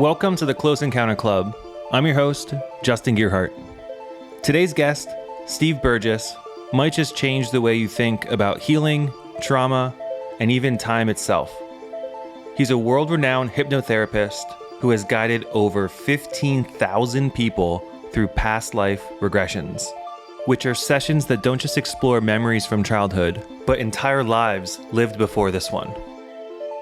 Welcome to the Close Encounter Club. I'm your host, Justin Gearhart. Today's guest, Steve Burgess, might just change the way you think about healing, trauma, and even time itself. He's a world-renowned hypnotherapist who has guided over 15,000 people through past life regressions, which are sessions that don't just explore memories from childhood, but entire lives lived before this one.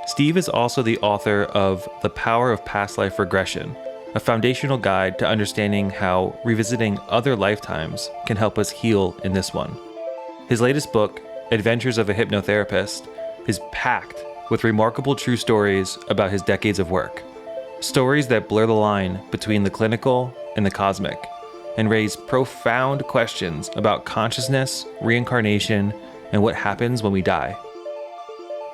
Steve is also the author of The Power of Past Life Regression, a foundational guide to understanding how revisiting other lifetimes can help us heal in this one. His latest book, Adventures of a Hypnotherapist, is packed with remarkable true stories about his decades of work. Stories that blur the line between the clinical and the cosmic, and raise profound questions about consciousness, reincarnation, and what happens when we die.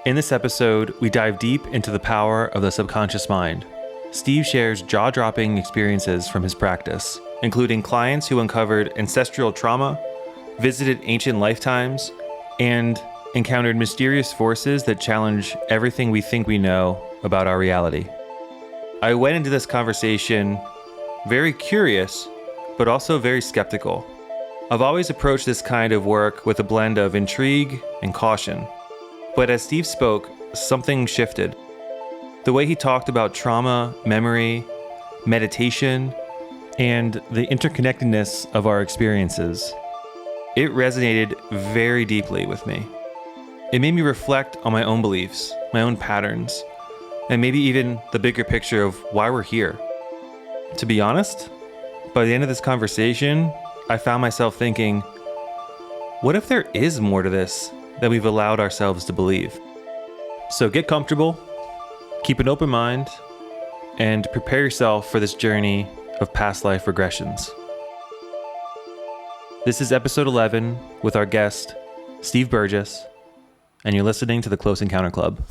In this episode, we dive deep into the power of the subconscious mind. Steve shares jaw-dropping experiences from his practice, including clients who uncovered ancestral trauma, visited ancient lifetimes, and encountered mysterious forces that challenge everything we think we know about our reality. I went into this conversation very curious, but also very skeptical. I've always approached this kind of work with a blend of intrigue and caution. But as Steve spoke, something shifted. The way he talked about trauma, memory, meditation, and the interconnectedness of our experiences, it resonated very deeply with me. It made me reflect on my own beliefs, my own patterns, and maybe even the bigger picture of why we're here. To be honest, by the end of this conversation, I found myself thinking, what if there is more to this than we've allowed ourselves to believe? So get comfortable, keep an open mind, and prepare yourself for this journey of past life regressions. This is episode 11 with our guest, Steve Burgess, and you're listening to the Close Encounter Club.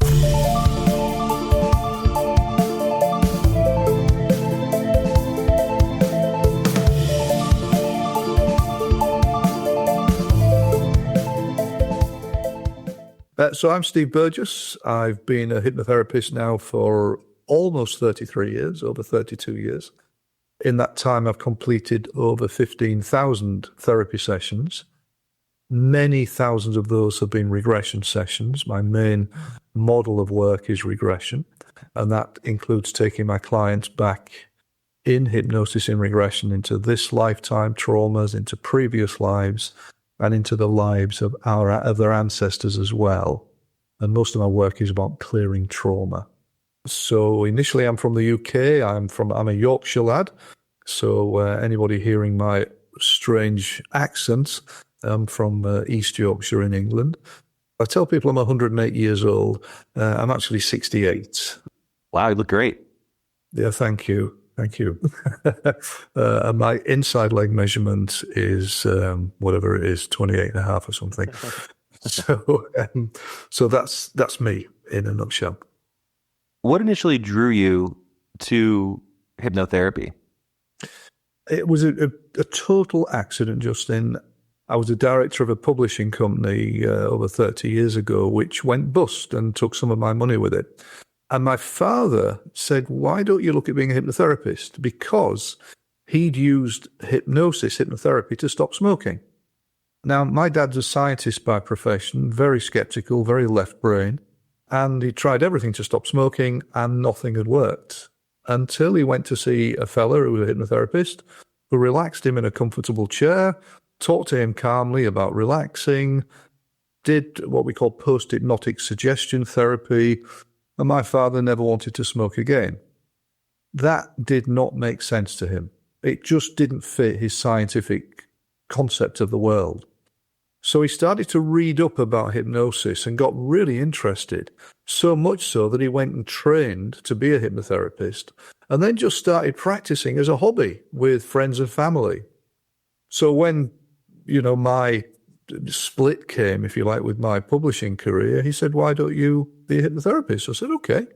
So I'm Steve Burgess. I've been a hypnotherapist now for almost 33 years, over 32 years. In that time, I've completed over 15,000 therapy sessions. Many thousands of those have been regression sessions. My main model of work is regression, and that includes taking my clients back in hypnosis in regression into this lifetime traumas, into previous lives, and into the lives of their ancestors as well. And most of my work is about clearing trauma. So initially, I'm from the UK. I'm a Yorkshire lad. So anybody hearing my strange accent, I'm from East Yorkshire in England. I tell people I'm 108 years old. I'm actually 68. Wow, you look great. Yeah, thank you. Thank you. And my inside leg measurement is whatever it is, 28 and a half or something. So that's me in a nutshell. What initially drew you to hypnotherapy? It was a total accident, Justin. I was a director of a publishing company over 30 years ago, which went bust and took some of my money with it. And my father said, why don't you look at being a hypnotherapist? Because he'd used hypnotherapy to stop smoking. Now, my dad's a scientist by profession, very skeptical, very left brain, and he tried everything to stop smoking and nothing had worked until he went to see a fella who was a hypnotherapist who relaxed him in a comfortable chair, talked to him calmly about relaxing, did what we call post-hypnotic suggestion therapy, and my father never wanted to smoke again. That did not make sense to him. It just didn't fit his scientific concept of the world. So he started to read up about hypnosis and got really interested, so much so that he went and trained to be a hypnotherapist and then just started practicing as a hobby with friends and family. So when, my split came, if you like, with my publishing career, he said, why don't you be a hypnotherapist? I said, okay,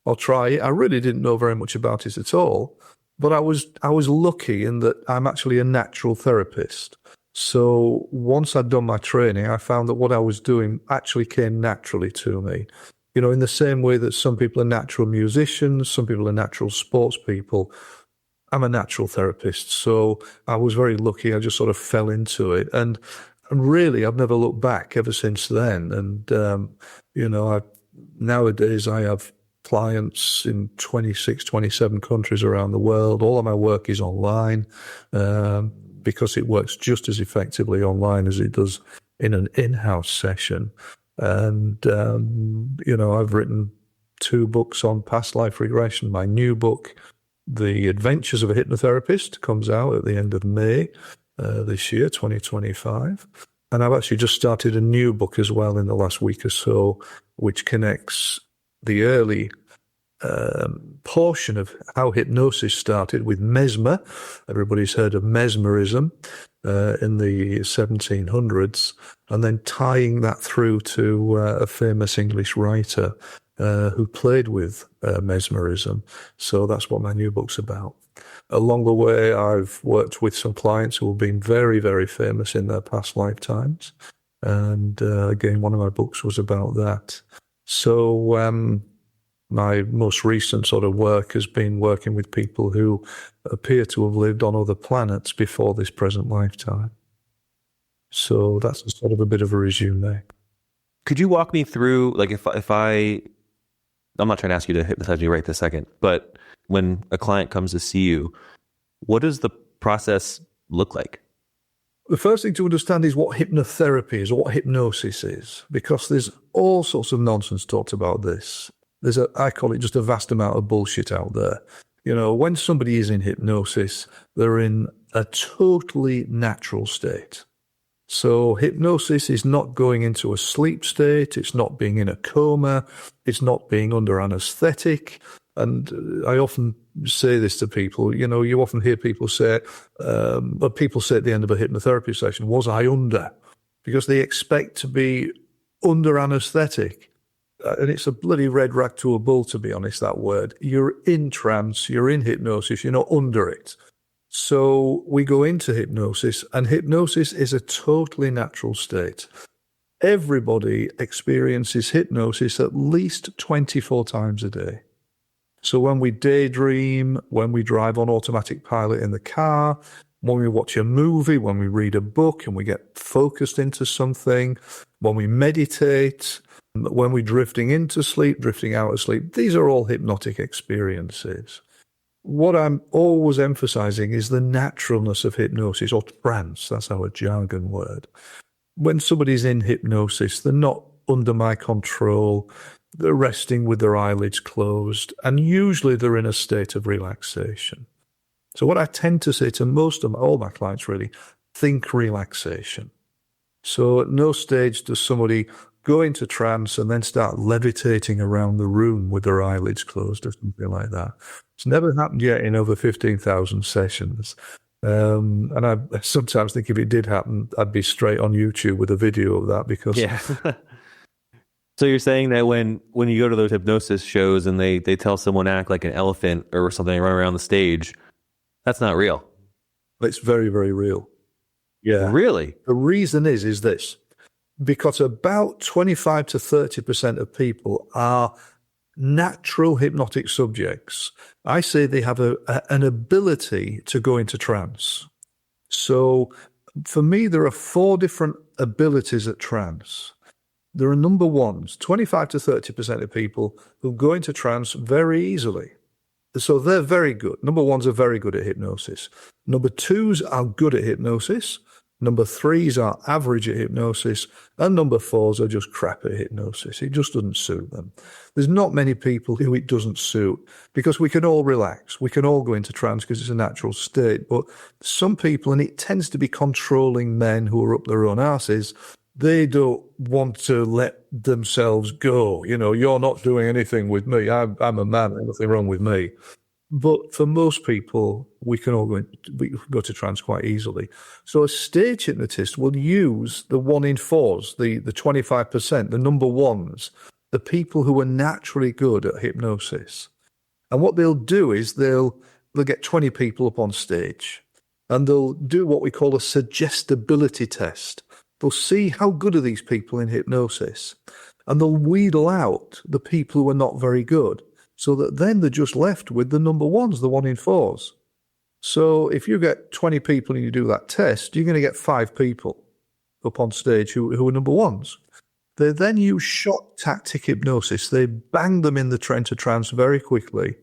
I'll try it. I really didn't know very much about it at all, but I was lucky in that I'm actually a natural therapist. So once I'd done my training, I found that what I was doing actually came naturally to me. In the same way that some people are natural musicians, some people are natural sports people, I'm a natural therapist. So I was very lucky. I just sort of fell into it. And really, I've never looked back ever since then. And, nowadays I have clients in 26, 27 countries around the world. All of my work is online because it works just as effectively online as it does in an in-house session. And, I've written 2 books on past life regression. My new book, The Adventures of a Hypnotherapist, comes out at the end of May this year, 2025. And I've actually just started a new book as well in the last week or so, which connects the early portion of how hypnosis started with mesmer. Everybody's heard of mesmerism in the 1700s, and then tying that through to a famous English writer who played with mesmerism. So that's what my new book's about. Along the way, I've worked with some clients who have been very, very famous in their past lifetimes. And again, one of my books was about that. So my most recent sort of work has been working with people who appear to have lived on other planets before this present lifetime. So that's sort of a bit of a resume. Could you walk me through, like, if I'm not trying to ask you to hypnotize me right this second, but when a client comes to see you, what does the process look like? The first thing to understand is what hypnotherapy is, or what hypnosis is, because there's all sorts of nonsense talked about this. I call it just a vast amount of bullshit out there. When somebody is in hypnosis, they're in a totally natural state. So hypnosis is not going into a sleep state. It's not being in a coma. It's not being under anesthetic. And I often say this to people. You often hear people say, but people say at the end of a hypnotherapy session, was I under? Because they expect to be under anesthetic. And it's a bloody red rag to a bull, to be honest, that word. You're in trance, you're in hypnosis, you're not under it. So we go into hypnosis, and hypnosis is a totally natural state. Everybody experiences hypnosis at least 24 times a day. So when we daydream, when we drive on automatic pilot in the car, when we watch a movie, when we read a book and we get focused into something, when we meditate, when we're drifting into sleep, drifting out of sleep, these are all hypnotic experiences. What I'm always emphasizing is the naturalness of hypnosis, or trance. That's our jargon word. When somebody's in hypnosis, they're not under my control. They're resting with their eyelids closed, and usually they're in a state of relaxation. So what I tend to say to all my clients really, think relaxation. So at no stage does somebody go into trance and then start levitating around the room with their eyelids closed or something like that. It's never happened yet in over 15,000 sessions. And I sometimes think if it did happen, I'd be straight on YouTube with a video of that because... Yeah. So you're saying that when you go to those hypnosis shows and they tell someone act like an elephant or something, run around the stage, that's not real? It's very, very real. Yeah. Really? The reason is this. Because about 25 to 30% of people are natural hypnotic subjects. I say they have an ability to go into trance. So for me, there are 4 different abilities at trance. There are number ones, 25 to 30% of people who go into trance very easily. So they're very good. Number ones are very good at hypnosis. Number twos are good at hypnosis. Number threes are average at hypnosis, and number fours are just crap at hypnosis. It just doesn't suit them. There's not many people who it doesn't suit because we can all relax. We can all go into trance because it's a natural state. But some people, and it tends to be controlling men who are up their own arses, they don't want to let themselves go. You're not doing anything with me. I'm a man. There's nothing wrong with me. But for most people, we can go to trance quite easily. So a stage hypnotist will use the 1 in 4s, the 25%, the number ones, the people who are naturally good at hypnosis. And what they'll do is they'll get 20 people up on stage and they'll do what we call a suggestibility test. They'll see how good are these people in hypnosis. and they'll wheedle out the people who are not very good, so that then they're just left with the number ones, the 1 in 4s. So if you get 20 people and you do that test, you're going to get 5 people up on stage who are number ones. They then use shock tactic hypnosis. They bang them in the into trance very quickly,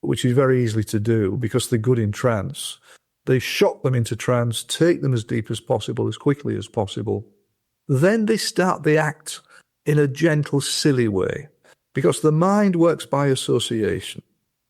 which is very easy to do because they're good in trance. They shock them into trance, take them as deep as possible, as quickly as possible. Then they start the act in a gentle, silly way, because the mind works by association.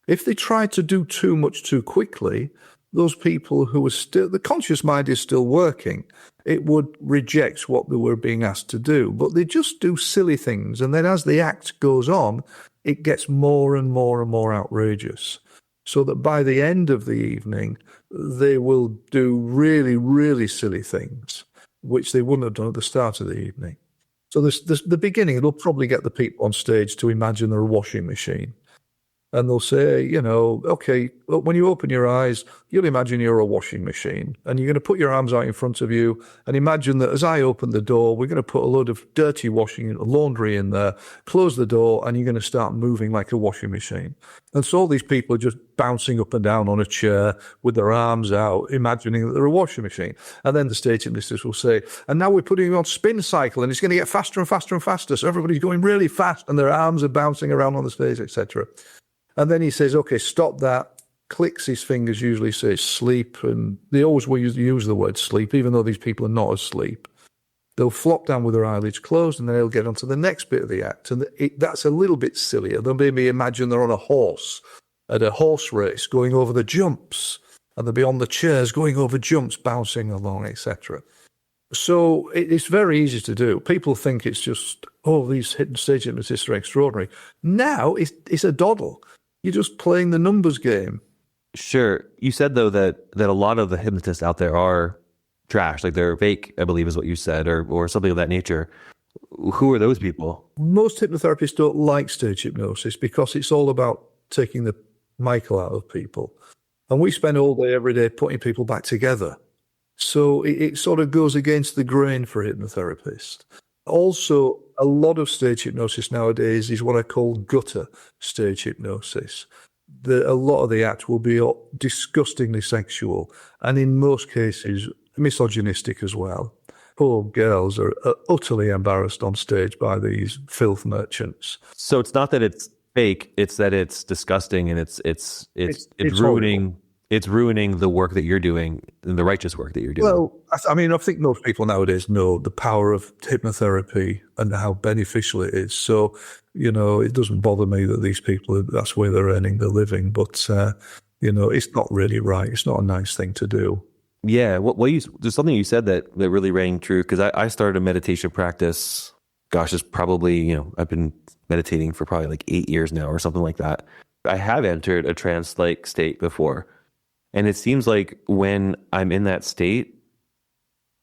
If they try to do too much too quickly, those people who are still, the conscious mind is still working, it would reject what they were being asked to do. But they just do silly things. And then as the act goes on, it gets more and more and more outrageous. So that by the end of the evening, they will do really, really silly things, which they wouldn't have done at the start of the evening. So the beginning, it'll probably get the people on stage to imagine they're a washing machine. And they'll say, okay, well, when you open your eyes, you'll imagine you're a washing machine. And you're going to put your arms out in front of you and imagine that as I open the door, we're going to put a load of dirty laundry in there, close the door, and you're going to start moving like a washing machine. And so all these people are just bouncing up and down on a chair with their arms out, imagining that they're a washing machine. And then the stage hypnotist will say, and now we're putting you on spin cycle, and it's going to get faster and faster and faster. So everybody's going really fast, and their arms are bouncing around on the stage, etc. And then he says, okay, stop that, clicks his fingers, usually says sleep, and they always will use the word sleep, even though these people are not asleep. They'll flop down with their eyelids closed, and then they'll get on to the next bit of the act. And that's a little bit sillier. They'll maybe imagine they're on a horse at a horse race going over the jumps, and they'll be on the chairs going over jumps, bouncing along, etc. So it's very easy to do. People think it's just, these stage hypnotists are extraordinary. Now it's a doddle. You're just playing the numbers game. Sure. You said, though, that a lot of the hypnotists out there are trash, like they're fake, I believe is what you said, or something of that nature. Who are those people? Most hypnotherapists don't like stage hypnosis because it's all about taking the Michael out of people. And we spend all day, every day, putting people back together. So it sort of goes against the grain for a hypnotherapist. Also, a lot of stage hypnosis nowadays is what I call gutter stage hypnosis. A lot of the act will be disgustingly sexual, and in most cases, misogynistic as well. Poor girls are utterly embarrassed on stage by these filth merchants. So it's not that it's fake; it's that it's disgusting, and it's ruining. Horrible. It's ruining the work that you're doing, the righteous work that you're doing. Well, I mean, I think most people nowadays know the power of hypnotherapy and how beneficial it is. So, it doesn't bother me that these people, that's where they're earning their living. But, it's not really right. It's not a nice thing to do. Yeah. There's something you said that really rang true, because I started a meditation practice. Gosh, it's probably, I've been meditating for probably like 8 years now or something like that. I have entered a trance-like state before. And it seems like when I'm in that state,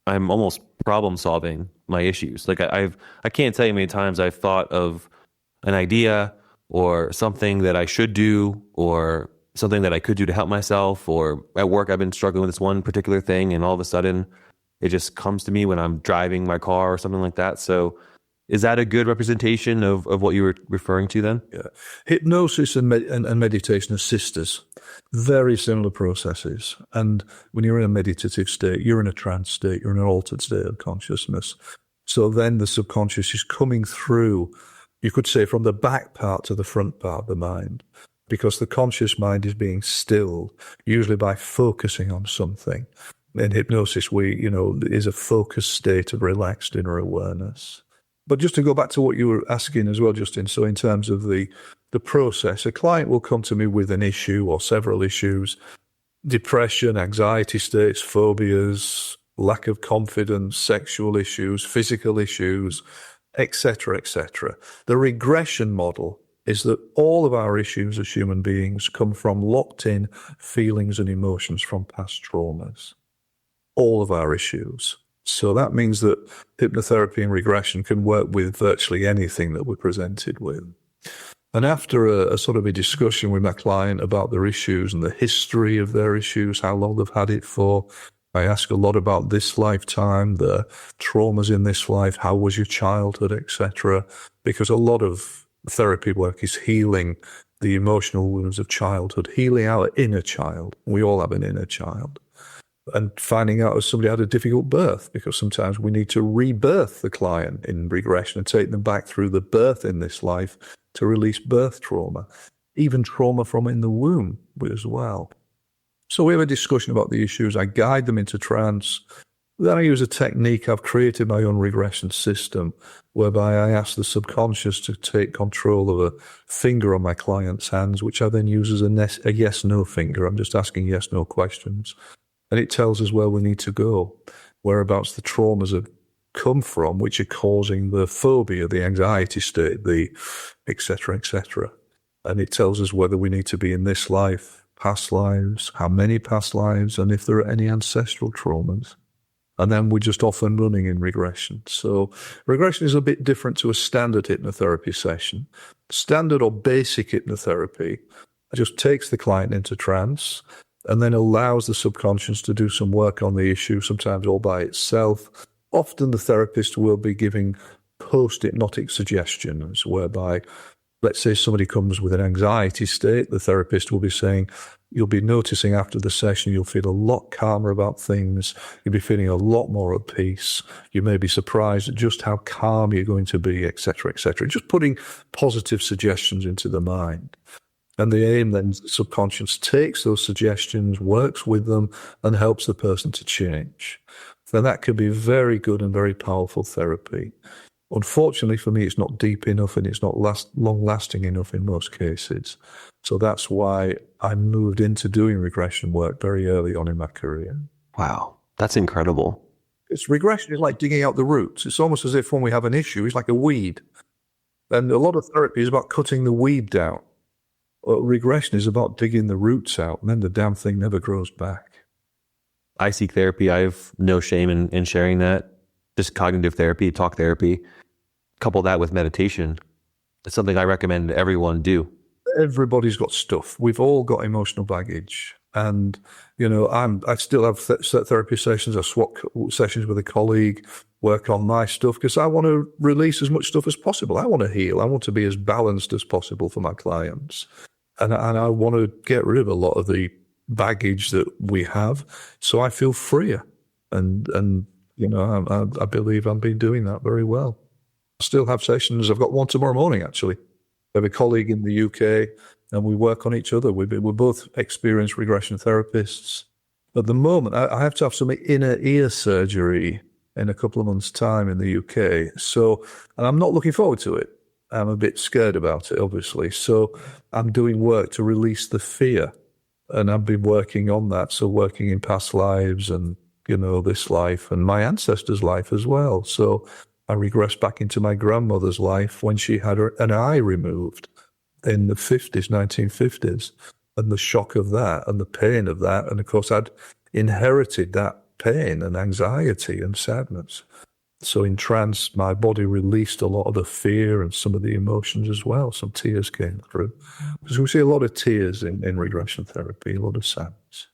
I'm almost problem solving my issues. Like I can't tell you how many times I've thought of an idea or something that I should do or something that I could do to help myself, or at work I've been struggling with this one particular thing, and all of a sudden it just comes to me when I'm driving my car or something like that. So is that a good representation of what you were referring to then? Yeah. Hypnosis and meditation are sisters. Very similar processes. And when you're in a meditative state, you're in a trance state, you're in an altered state of consciousness. So then the subconscious is coming through, you could say, from the back part to the front part of the mind, because the conscious mind is being stilled, usually by focusing on something. In hypnosis, is a focused state of relaxed inner awareness. But just to go back to what you were asking as well, Justin, so in terms of the process, a client will come to me with an issue or several issues: depression, anxiety states, phobias, lack of confidence, sexual issues, physical issues, etc., etc. The regression model is that all of our issues as human beings come from locked-in feelings and emotions from past traumas. All of our issues. So that means that hypnotherapy and regression can work with virtually anything that we're presented with. And after a sort of a discussion with my client about their issues and the history of their issues, how long they've had it for, I ask a lot about this lifetime, the traumas in this life, how was your childhood, etc. Because a lot of therapy work is healing the emotional wounds of childhood, healing our inner child. We all have an inner child. And finding out if somebody had a difficult birth, because sometimes we need to rebirth the client in regression and take them back through the birth in this life to release birth trauma, even trauma from in the womb as well. So we have a discussion about the issues. I guide them into trance. Then I use a technique. I've created my own regression system whereby I ask the subconscious to take control of a finger on my client's hands, which I then use as a yes-no finger. I'm just asking yes-no questions. And it tells us where we need to go, whereabouts the traumas have come from, which are causing the phobia, the anxiety state, the et cetera, et cetera. And it tells us whether we need to be in this life, past lives, how many past lives, and if there are any ancestral traumas. And then we're just off and running in regression. So regression is a bit different to a standard hypnotherapy session. Standard or basic hypnotherapy just takes the client into trance and then allows the subconscious to do some work on the issue, sometimes all by itself. Often the therapist will be giving post-hypnotic suggestions whereby, let's say somebody comes with an anxiety state, the therapist will be saying, you'll be noticing after the session, you'll feel a lot calmer about things. You'll be feeling a lot more at peace. You may be surprised at just how calm you're going to be, et cetera, et cetera. Just putting positive suggestions into the mind. And the aim then, the subconscious takes those suggestions, works with them, and helps the person to change. Then that could be very good and very powerful therapy. Unfortunately for me, it's not deep enough and it's not long-lasting enough in most cases. So that's why I moved into doing regression work very early on in my career. Wow, that's incredible. Regression is like digging out the roots. It's almost as if when we have an issue, it's like a weed. And a lot of therapy is about cutting the weed down. Regression is about digging the roots out, and then the damn thing never grows back. I seek therapy. I have no shame in sharing that. Just cognitive therapy, talk therapy. Couple that with meditation. It's something I recommend everyone do. Everybody's got stuff. We've all got emotional baggage. And, you know, I still have therapy sessions. I swap sessions with a colleague, work on my stuff because I want to release as much stuff as possible. I want to heal. I want to be as balanced as possible for my clients. And I want to get rid of a lot of the baggage that we have so I feel freer. And you know, I believe I've been doing that very well. I still have sessions. I've got one tomorrow morning, actually. I have a colleague in the UK, and we work on each other. We're both experienced regression therapists. At the moment, I have to have some inner ear surgery in a couple of months' time in the UK. So, and I'm not looking forward to it. I'm a bit scared about it, obviously. So I'm doing work to release the fear. And I've been working on that. So working in past lives and, you know, this life and my ancestors' life as well. So I regress back into my grandmother's life when she had an eye removed in the 50s, 1950s. And the shock of that and the pain of that. And of course, I'd inherited that pain and anxiety and sadness. So in trance, my body released a lot of the fear and some of the emotions as well. Some tears came through. Because we see a lot of tears in regression therapy, a lot of sadness.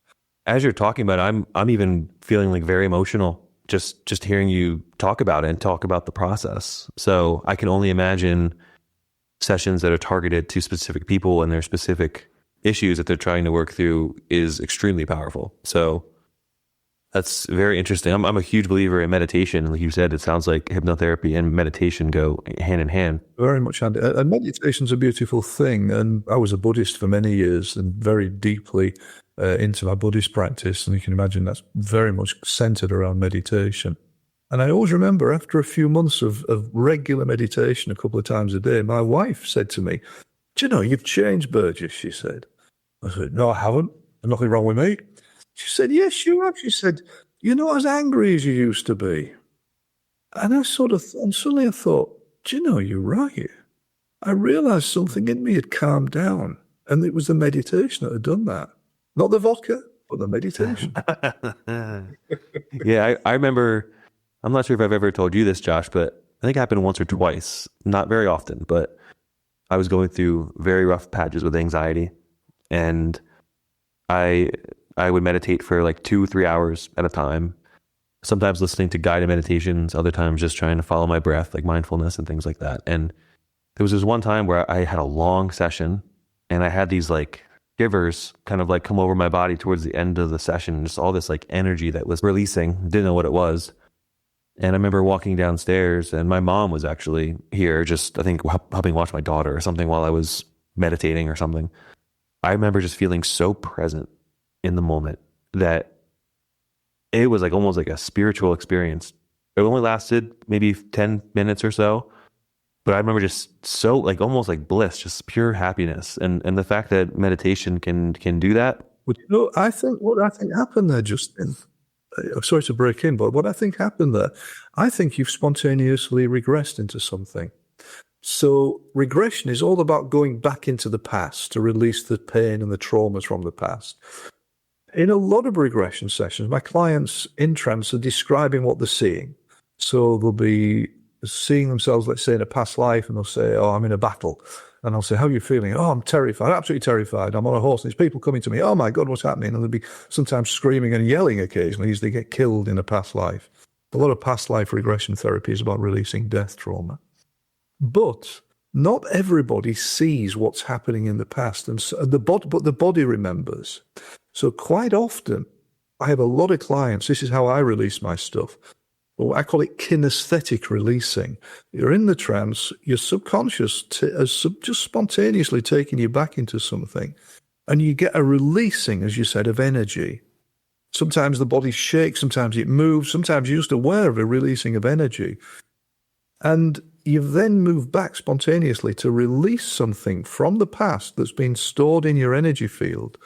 As you're talking about it, I'm even feeling like very emotional just hearing you talk about it and talk about the process. So I can only imagine sessions that are targeted to specific people and their specific issues that they're trying to work through is extremely powerful. So that's very interesting. I'm a huge believer in meditation. Like you said, it sounds like hypnotherapy and meditation go hand in hand. Very much hand. And meditation's a beautiful thing. And I was a Buddhist for many years and very deeply into my Buddhist practice. And you can imagine that's very much centered around meditation. And I always remember after a few months of regular meditation a couple of times a day, my wife said to me, "Do you know, you've changed, Burgess," she said. I said, "No, I haven't. There's nothing wrong with me." She said, "Yes, you have." She said, "You're not as angry as you used to be." And I suddenly I thought, "Do you know, you're right." I realized something in me had calmed down. And it was the meditation that had done that. Not the vodka, but the meditation. Yeah, I remember, I'm not sure if I've ever told you this, Josh, but I think it happened once or twice, not very often, but I was going through very rough patches with anxiety. And I I would meditate for like 2-3 hours at a time, sometimes listening to guided meditations, other times just trying to follow my breath, like mindfulness and things like that. And there was this one time where I had a long session and I had these like shivers kind of like come over my body towards the end of the session, just all this like energy that was releasing, didn't know what it was. And I remember walking downstairs and my mom was actually here, just I think helping watch my daughter or something while I was meditating or something. I remember just feeling so present in the moment that it was like almost like a spiritual experience. It only lasted maybe 10 minutes or so, but I remember just so like almost like bliss, just pure happiness. And the fact that meditation can do that. But what I think happened there, Justin, I'm sorry to break in, but what I think happened there, I think you've spontaneously regressed into something. So regression is all about going back into the past to release the pain and the traumas from the past. In a lot of regression sessions, my clients in trance are describing what they're seeing. So they'll be seeing themselves, let's say, in a past life, and they'll say, oh, I'm in a battle. And I'll say, how are you feeling? Oh, I'm terrified, absolutely terrified. I'm on a horse, and there's people coming to me. Oh, my God, what's happening? And they'll be sometimes screaming and yelling occasionally as they get killed in a past life. A lot of past life regression therapy is about releasing death trauma. But not everybody sees what's happening in the past, and so but the body remembers. So quite often, I have a lot of clients, this is how I release my stuff. Well, I call it kinesthetic releasing. You're in the trance, your subconscious is just spontaneously taking you back into something, and you get a releasing, as you said, of energy. Sometimes the body shakes, sometimes it moves, sometimes you're just aware of a releasing of energy. And you've then moved back spontaneously to release something from the past that's been stored in your energy field.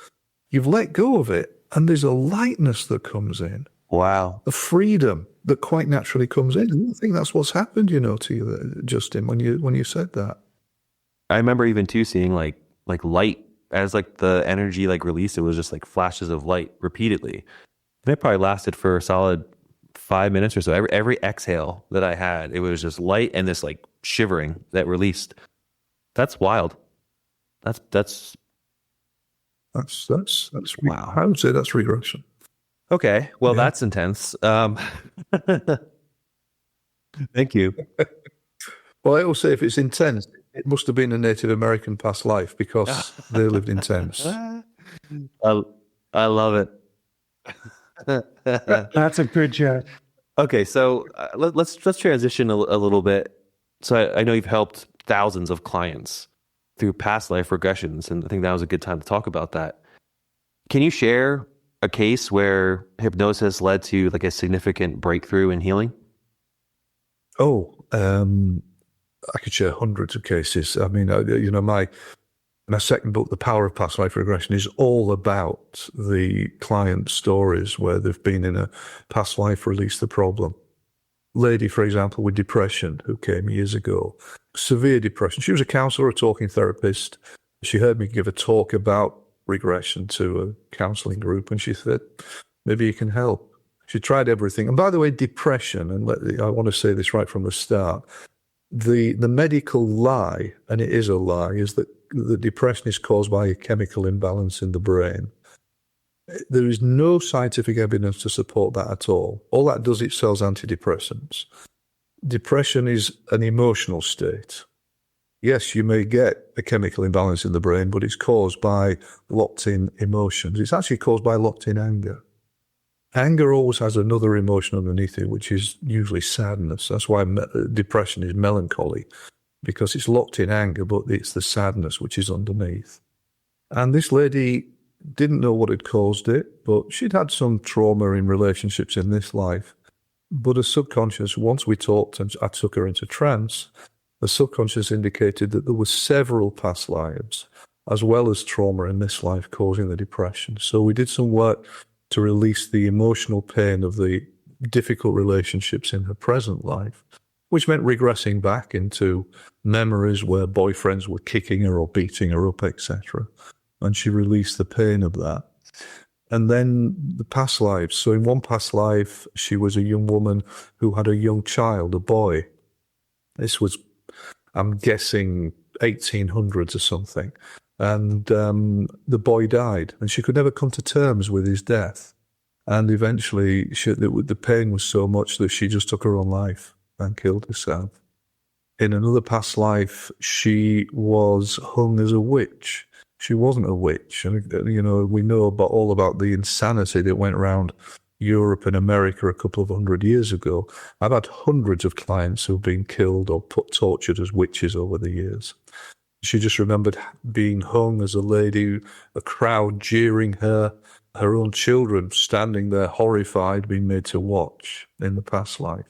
You've let go of it, and there's a lightness that comes in. Wow. A freedom that quite naturally comes in. And I think that's what's happened, to you, Justin, when you said that. I remember even too seeing like light as like the energy like released, it was just like flashes of light repeatedly. And it probably lasted for a solid 5 minutes or so. Every exhale that I had, it was just light and this like shivering that released. That's wild. That's wow. I would say that's regression. Okay. Well, that's intense. Thank you. Well, I always say if it's intense, it must have been a Native American past life because they lived intense. I love it. That's a good joke. Okay, so let's transition a little bit. So I know you've helped thousands of clients through past life regressions, and I think that was a good time to talk about that. Can you share a case where hypnosis led to like a significant breakthrough in healing? I could share hundreds of cases. I mean, my second book, The Power of Past Life Regression, is all about the client stories where they've been in a past life, released the problem. Lady, for example, with depression who came years ago, severe depression. She was a counselor, a talking therapist. She heard me give a talk about regression to a counseling group, and she said, maybe you can help. She tried everything. And by the way, depression, and I want to say this right from the start, the medical lie, and it is a lie, is that the depression is caused by a chemical imbalance in the brain. There is no scientific evidence to support that at all. All that does, it sells antidepressants. Depression is an emotional state. Yes, you may get a chemical imbalance in the brain, but it's caused by locked-in emotions. It's actually caused by locked-in anger. Anger always has another emotion underneath it, which is usually sadness. That's why depression is melancholy, because it's locked in anger, but it's the sadness which is underneath. And this lady didn't know what had caused it, but she'd had some trauma in relationships in this life. But her subconscious, once we talked and I took her into trance, the subconscious indicated that there were several past lives, as well as trauma in this life causing the depression. So we did some work to release the emotional pain of the difficult relationships in her present life, which meant regressing back into memories where boyfriends were kicking her or beating her up, etc. And she released the pain of that. And then the past lives. So in one past life, she was a young woman who had a young child, a boy. This was, I'm guessing, 1800s or something. And the boy died, and she could never come to terms with his death. And eventually, the pain was so much that she just took her own life and killed herself. In another past life, she was hung as a witch. She wasn't a witch. And, we know all about the insanity that went around Europe and America a couple of 100 years ago. I've had hundreds of clients who've been killed or tortured as witches over the years. She just remembered being hung as a lady, a crowd jeering her own children standing there horrified, being made to watch in the past life.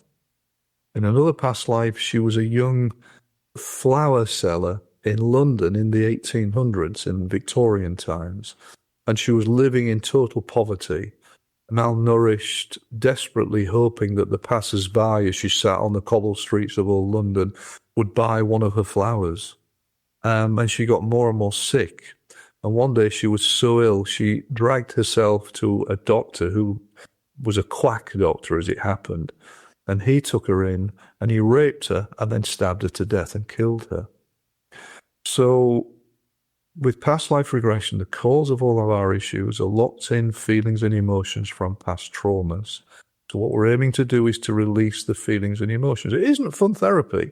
In another past life, she was a young flower seller in London in the 1800s, in Victorian times, and she was living in total poverty, malnourished, desperately hoping that the passers-by, as she sat on the cobbled streets of old London, would buy one of her flowers. And she got more and more sick. And one day she was so ill, she dragged herself to a doctor who was a quack doctor, as it happened. And he took her in and he raped her and then stabbed her to death and killed her. So with past life regression, the cause of all of our issues are locked in feelings and emotions from past traumas. So what we're aiming to do is to release the feelings and emotions. It isn't fun therapy.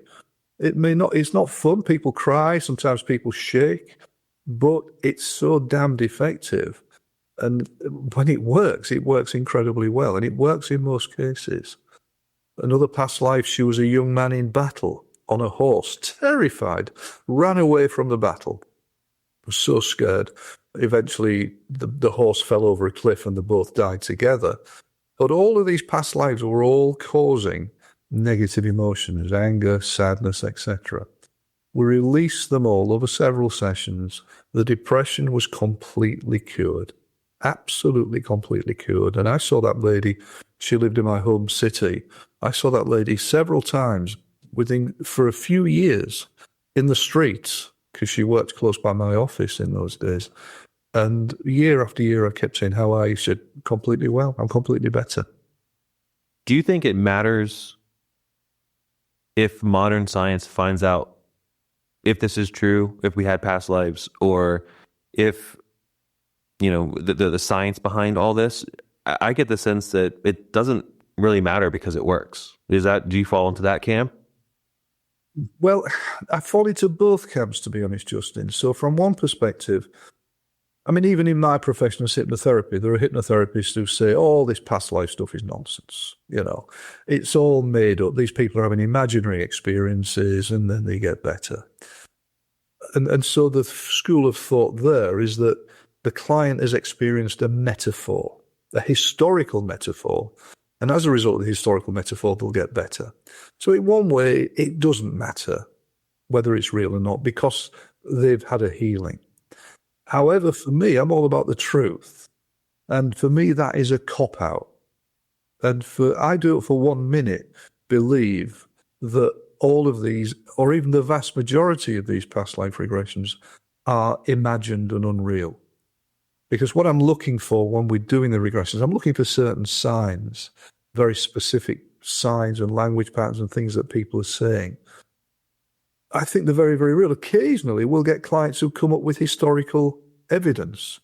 It's not fun. People cry, sometimes people shake, but it's so damned effective. And when it works incredibly well, and it works in most cases. Another past life, she was a young man in battle on a horse, terrified, ran away from the battle, was so scared. Eventually, the horse fell over a cliff and they both died together. But all of these past lives were all causing negative emotions, anger, sadness, etc. We released them all over several sessions. The depression was completely cured, absolutely completely cured. And I saw that lady, she lived in my home city. I saw that lady several times for a few years in the streets, because she worked close by my office in those days. And year after year, I kept saying, how are you? She said, completely well. I'm completely better. Do you think it matters if modern science finds out if this is true, if we had past lives, or if, the science behind all this? I get the sense that it doesn't really matter because it works. Do you fall into that camp? Well, I fall into both camps, to be honest, Justin. So from one perspective, I mean, even in my profession as hypnotherapy, there are hypnotherapists who say, oh, this past life stuff is nonsense. It's all made up. These people are having imaginary experiences and then they get better. And so the school of thought there is that the client has experienced a metaphor, a historical metaphor. And as a result of the historical metaphor, they'll get better. So in one way, it doesn't matter whether it's real or not because they've had a healing. However, for me, I'm all about the truth. And for me, that is a cop-out. And I do it for 1 minute, believe that all of these, or even the vast majority of these past life regressions, are imagined and unreal. Because what I'm looking for when we're doing the regressions, I'm looking for certain signs, very specific signs and language patterns and things that people are saying. I think they're very, very real. Occasionally, we'll get clients who come up with historical evidence,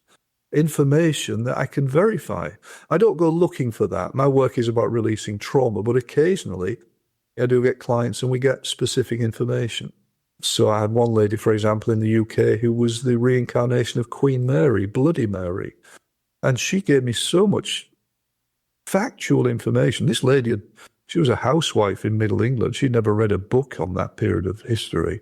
information that I can verify. I don't go looking for that. My work is about releasing trauma, but occasionally I do get clients and we get specific information. So I had one lady, for example, in the UK who was the reincarnation of Queen Mary, Bloody Mary. And she gave me so much factual information. This lady, she was a housewife in Middle England. She'd never read a book on that period of history.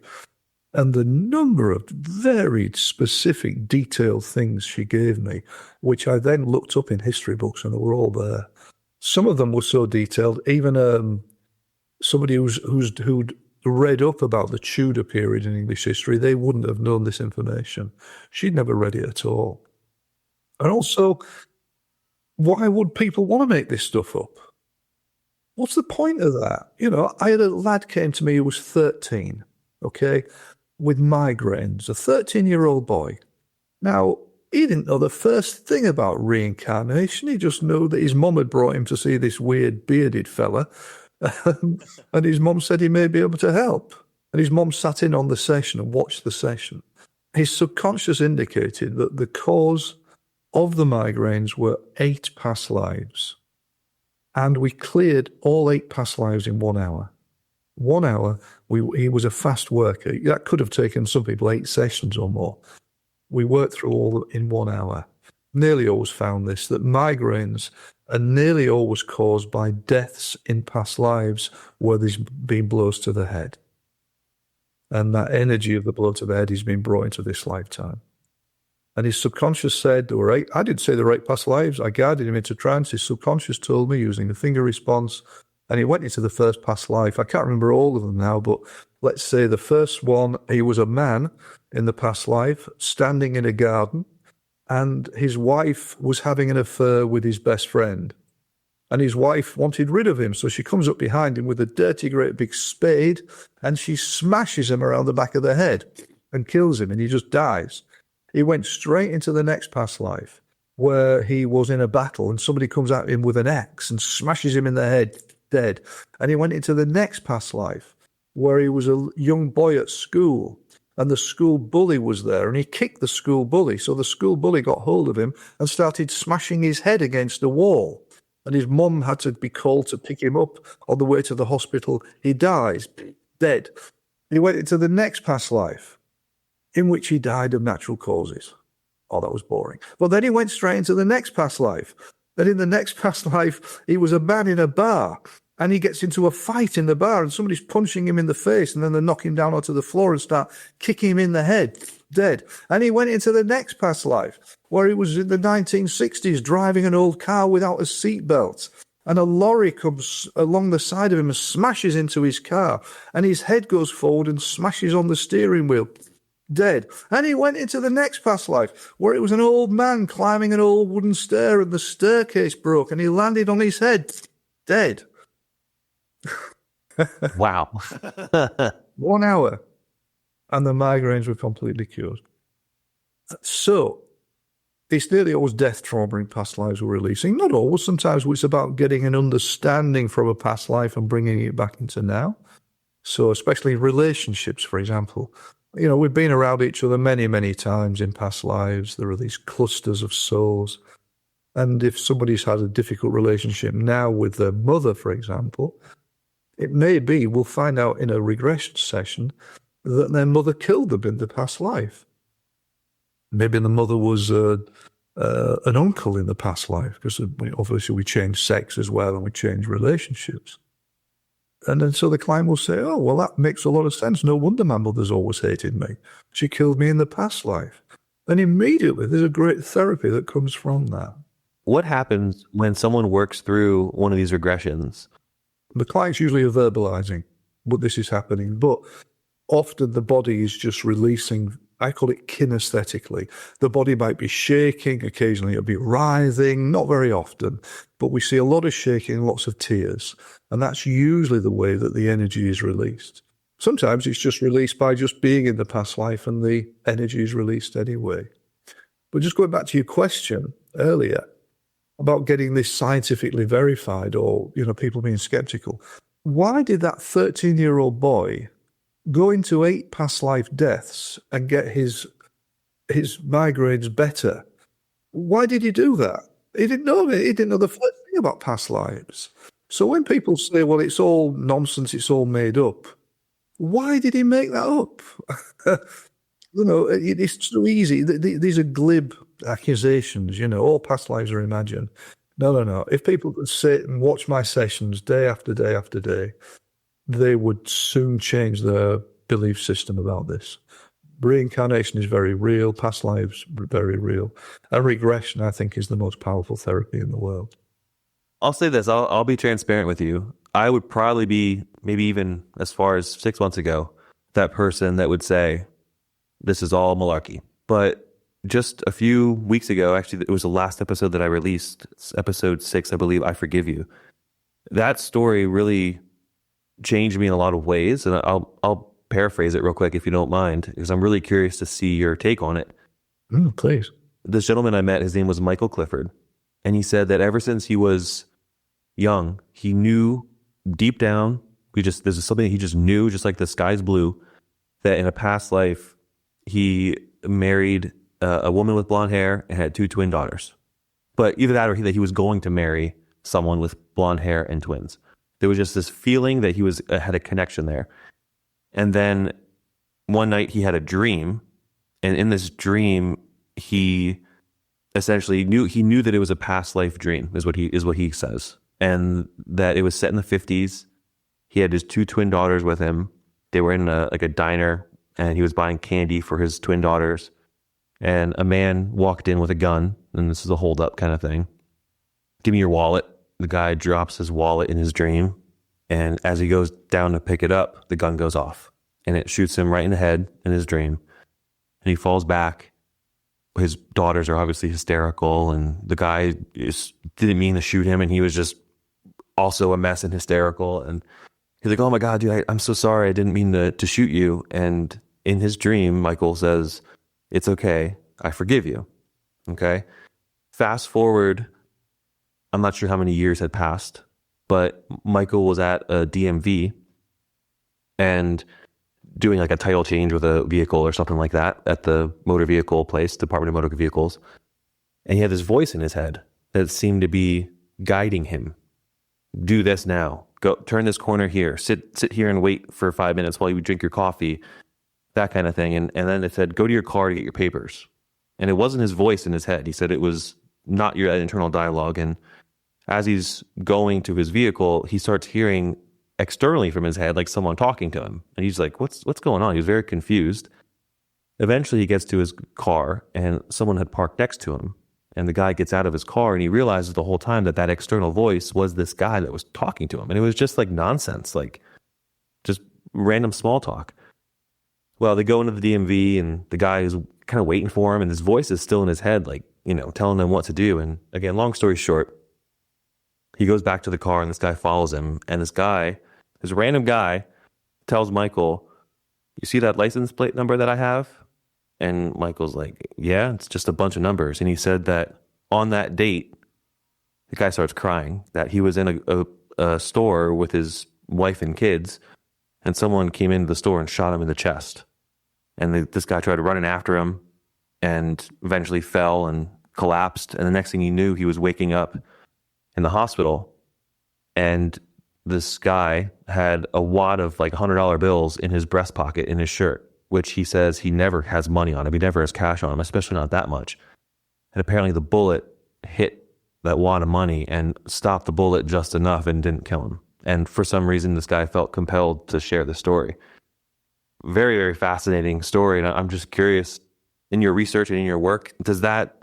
And the number of varied, specific, detailed things she gave me, which I then looked up in history books and they were all there. Some of them were so detailed, even somebody who'd read up about the Tudor period in English history, they wouldn't have known this information. She'd never read it at all. And also, why would people want to make this stuff up? What's the point of that? I had a lad came to me who was 13, okay, with migraines, a 13-year-old boy. Now, he didn't know the first thing about reincarnation. He just knew that his mum had brought him to see this weird bearded fella. And his mum said he may be able to help. And his mum sat in on the session and watched the session. his subconscious indicated that the cause of the migraines were 8 past lives. And we cleared all 8 past lives in 1 hour. 1 hour, he was a fast worker. That could have taken some people 8 sessions or more. We worked through all in 1 hour. Nearly always found this, that migraines are nearly always caused by deaths in past lives where there's been blows to the head. And that energy of the blow to the head has been brought into this lifetime. And his subconscious said, there were 8, I didn't say there were 8 past lives. I guided him into trance. His subconscious told me using the finger response, and he went into the first past life. I can't remember all of them now, but let's say the first one, he was a man in the past life standing in a garden, and his wife was having an affair with his best friend. And his wife wanted rid of him, so she comes up behind him with a dirty, great big spade, and she smashes him around the back of the head and kills him, and he just dies. He went straight into the next past life, where he was in a battle, and somebody comes at him with an axe and smashes him in the head, dead. And he went into the next past life, where he was a young boy at school, and the school bully was there, and he kicked the school bully. So the school bully got hold of him and started smashing his head against the wall. And his mum had to be called to pick him up on the way to the hospital. He dies, dead. He went into the next past life, in which he died of natural causes. Oh, that was boring. But then he went straight into the next past life. And in the next past life, he was a man in a bar, and he gets into a fight in the bar, and somebody's punching him in the face, and then they knock him down onto the floor and start kicking him in the head, dead. And he went into the next past life, where he was in the 1960s driving an old car without a seatbelt, and a lorry comes along the side of him and smashes into his car, and his head goes forward and smashes on the steering wheel, dead. And he went into the next past life, where it was an old man climbing an old wooden stair, and the staircase broke, and he landed on his head, dead. Wow. 1 hour, and the migraines were completely cured. So it's nearly always death trauma in past lives we're releasing. Not always. Sometimes it's about getting an understanding from a past life and bringing it back into now. So especially relationships, for example. You know, we've been around each other many, many times in past lives. There are these clusters of souls. And if somebody's had a difficult relationship now with their mother, for example, it may be, we'll find out in a regression session, that their mother killed them in the past life. Maybe the mother was an uncle in the past life, because obviously we change sex as well, and we change relationships. And then so the client will say, oh, well, that makes a lot of sense. No wonder my mother's always hated me. She killed me in the past life. And immediately there's a great therapy that comes from that. What happens when someone works through one of these regressions? The clients usually are verbalizing what this is happening, but often the body is just releasing, I call it kinesthetically. The body might be shaking, occasionally it'll be writhing, not very often, but we see a lot of shaking, lots of tears, and that's usually the way that the energy is released. Sometimes it's just released by just being in the past life, and the energy is released anyway. But just going back to your question earlier, about getting this scientifically verified, or, you know, people being skeptical. Why did that 13-year-old boy go into 8 past life deaths and get his migraines better? Why did he do that? He didn't know it. He didn't know the first thing about past lives. So when people say, well, it's all nonsense, it's all made up, why did he make that up? You know, it's so easy. These are glib accusations, you know, all past lives are imagined. No. If people could sit and watch my sessions day after day after day, they would soon change their belief system about this. Reincarnation is very real, past lives very real. And regression, I think, is the most powerful therapy in the world. I'll say this, I'll be transparent with you. I would probably be, maybe even as far as 6 months ago, that person that would say, this is all malarkey. But just a few weeks ago, actually, it was the last episode that I released, episode 6, I believe, I Forgive You. That story really changed me in a lot of ways, and I'll paraphrase it real quick if you don't mind, because I'm really curious to see your take on it. Please. This gentleman I met, his name was Michael Clifford, and he said that ever since he was young, he knew deep down, this is something he just knew, just like the sky's blue, that in a past life, he married a woman with blonde hair and had 2 twin daughters. But either that or that he was going to marry someone with blonde hair and twins. There was just this feeling that he had a connection there. And then one night he had a dream, and in this dream he essentially knew that it was a past life dream, is what he says, and that it was set in the 50s. He had his 2 twin daughters with him. They were in a diner, and he was buying candy for his twin daughters. And a man walked in with a gun, and this is a hold up kind of thing. Give me your wallet. The guy drops his wallet in his dream, and as he goes down to pick it up, the gun goes off, and it shoots him right in the head in his dream. And he falls back. His daughters are obviously hysterical, and the guy didn't mean to shoot him, and he was just also a mess and hysterical. And he's like, "Oh my God, dude, I'm so sorry. I didn't mean to shoot you." And in his dream, Michael says, "It's okay. I forgive you." Okay. Fast forward, I'm not sure how many years had passed, but Michael was at a DMV and doing like a title change with a vehicle or something like that at the motor vehicle place, Department of Motor Vehicles. And he had this voice in his head that seemed to be guiding him. Do this now. Go turn this corner here. Sit here and wait for 5 minutes while you drink your coffee. That kind of thing. And then it said, go to your car to get your papers. And it wasn't his voice in his head. He said it was not your internal dialogue. And as he's going to his vehicle, he starts hearing externally from his head, like someone talking to him. And he's like, what's going on? He was very confused. Eventually he gets to his car, and someone had parked next to him. And the guy gets out of his car, and he realizes the whole time that external voice was this guy that was talking to him. And it was just like nonsense, like just random small talk. Well, they go into the DMV, and the guy is kind of waiting for him, and his voice is still in his head, like, telling him what to do. And again, long story short, he goes back to the car, and this guy follows him. And this random guy tells Michael, "You see that license plate number that I have?" And Michael's like, "Yeah, it's just a bunch of numbers." And he said that on that date, the guy starts crying, that he was in a store with his wife and kids, and someone came into the store and shot him in the chest. And this guy tried running after him and eventually fell and collapsed. And the next thing he knew, he was waking up in the hospital. And this guy had a wad of like $100 bills in his breast pocket in his shirt, which he says he never has money on him. He never has cash on him, especially not that much. And apparently the bullet hit that wad of money and stopped the bullet just enough and didn't kill him. And for some reason, this guy felt compelled to share the story. Very, very fascinating story. And I'm just curious, in your research and in your work, does that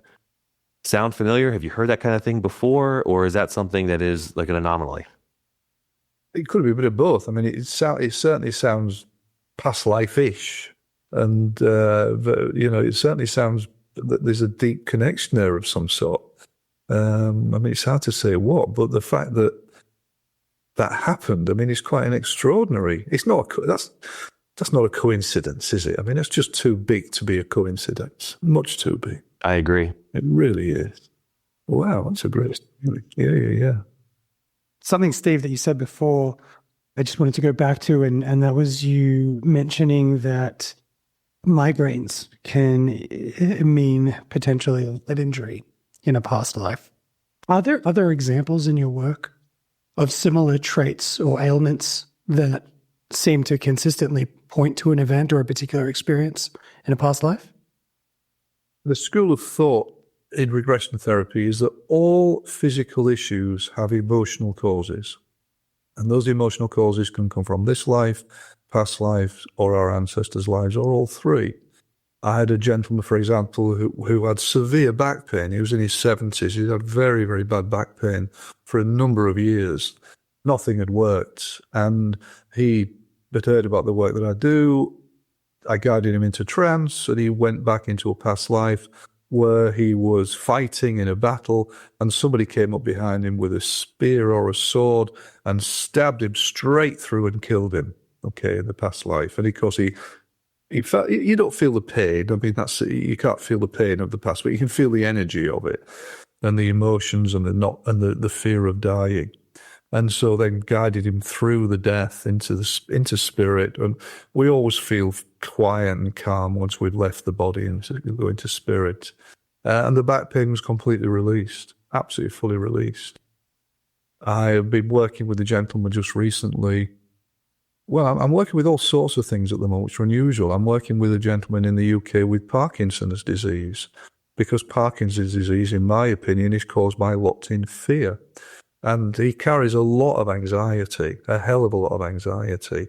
sound familiar? Have you heard that kind of thing before? Or is that something that is like an anomaly? It could be a bit of both. I mean, it certainly sounds past life-ish. And, it certainly sounds that there's a deep connection there of some sort. I mean, it's hard to say what, but the fact that happened, I mean, it's quite an extraordinary. It's not that's not a coincidence, is it? I mean, it's just too big to be a coincidence. Much too big. I agree. It really is. Wow, that's a great story. Yeah. Something, Steve, that you said before, I just wanted to go back to, and that was you mentioning that migraines can mean potentially a lead injury in a past life. Are there other examples in your work of similar traits or ailments that seem to consistently point to an event or a particular experience in a past life? The school of thought in regression therapy is that all physical issues have emotional causes. And those emotional causes can come from this life, past lives, or our ancestors' lives, or all three. I had a gentleman, for example, who had severe back pain. He was in his 70s. He had very, very bad back pain for a number of years. Nothing had worked. And he had heard about the work that I do. I guided him into trance, and he went back into a past life where he was fighting in a battle, and somebody came up behind him with a spear or a sword and stabbed him straight through and killed him, in the past life. And of course, he felt, you don't feel the pain. I mean, you can't feel the pain of the past, but you can feel the energy of it and the emotions and the fear of dying. And so then guided him through the death into spirit. And we always feel quiet and calm once we've left the body and go into spirit. And the back pain was completely released, absolutely fully released. I have been working with a gentleman just recently. Well, I'm working with all sorts of things at the moment, which are unusual. I'm working with a gentleman in the UK with Parkinson's disease, because Parkinson's disease, in my opinion, is caused by locked-in fear. And he carries a lot of anxiety, a hell of a lot of anxiety.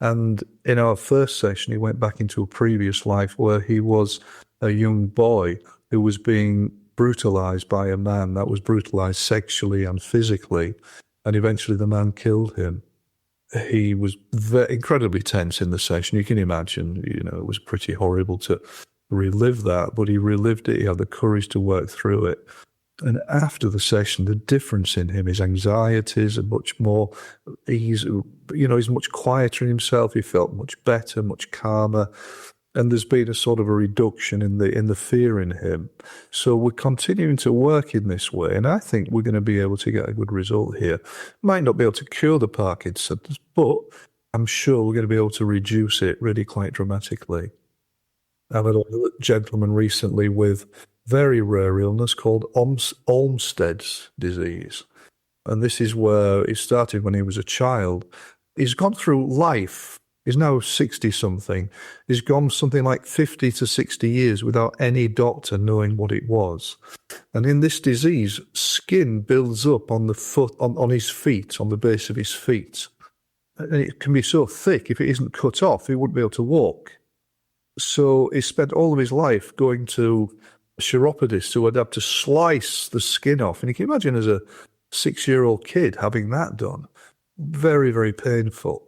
And in our first session, he went back into a previous life where he was a young boy who was being brutalized by a man that was brutalized sexually and physically. And eventually the man killed him. He was incredibly tense in the session. You can imagine, it was pretty horrible to relive that, but he relived it. He had the courage to work through it. And after the session, the difference in him, his anxieties are much more, he's much quieter in himself. He felt much better, much calmer. And there's been a sort of a reduction in the fear in him. So we're continuing to work in this way, and I think we're going to be able to get a good result here. Might not be able to cure the Parkinson's, but I'm sure we're going to be able to reduce it really quite dramatically. I've had a gentleman recently with very rare illness called Olmsted's disease. And this is where it started when he was a child. He's gone through life. He's now 60-something. He's gone something like 50 to 60 years without any doctor knowing what it was. And in this disease, skin builds up on the foot, on his feet, on the base of his feet. And it can be so thick, if it isn't cut off, he wouldn't be able to walk. So he spent all of his life going to a chiropodist who would have to slice the skin off. And you can imagine as a 6-year-old kid having that done. Very, very painful.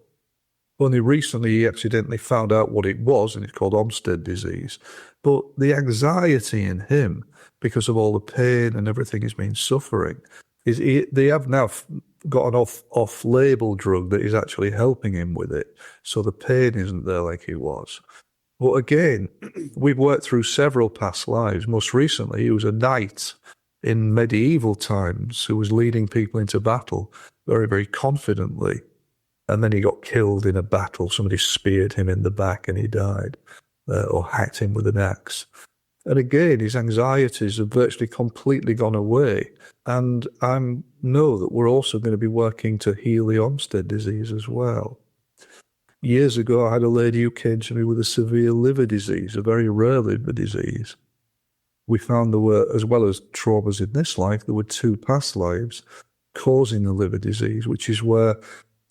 Only recently he accidentally found out what it was, and it's called Olmsted disease. But the anxiety in him, because of all the pain and everything he's been suffering, they have now got an off-label drug that is actually helping him with it. So the pain isn't there like it was. But again, we've worked through several past lives. Most recently, he was a knight in medieval times who was leading people into battle very, very confidently. And then he got killed in a battle. Somebody speared him in the back and he died, or hacked him with an axe. And again, his anxieties have virtually completely gone away. And I know that we're also going to be working to heal the Olmsted disease as well. Years ago, I had a lady who came to me with a severe liver disease, a very rare liver disease. We found there were, as well as traumas in this life, there were 2 past lives causing the liver disease, which is where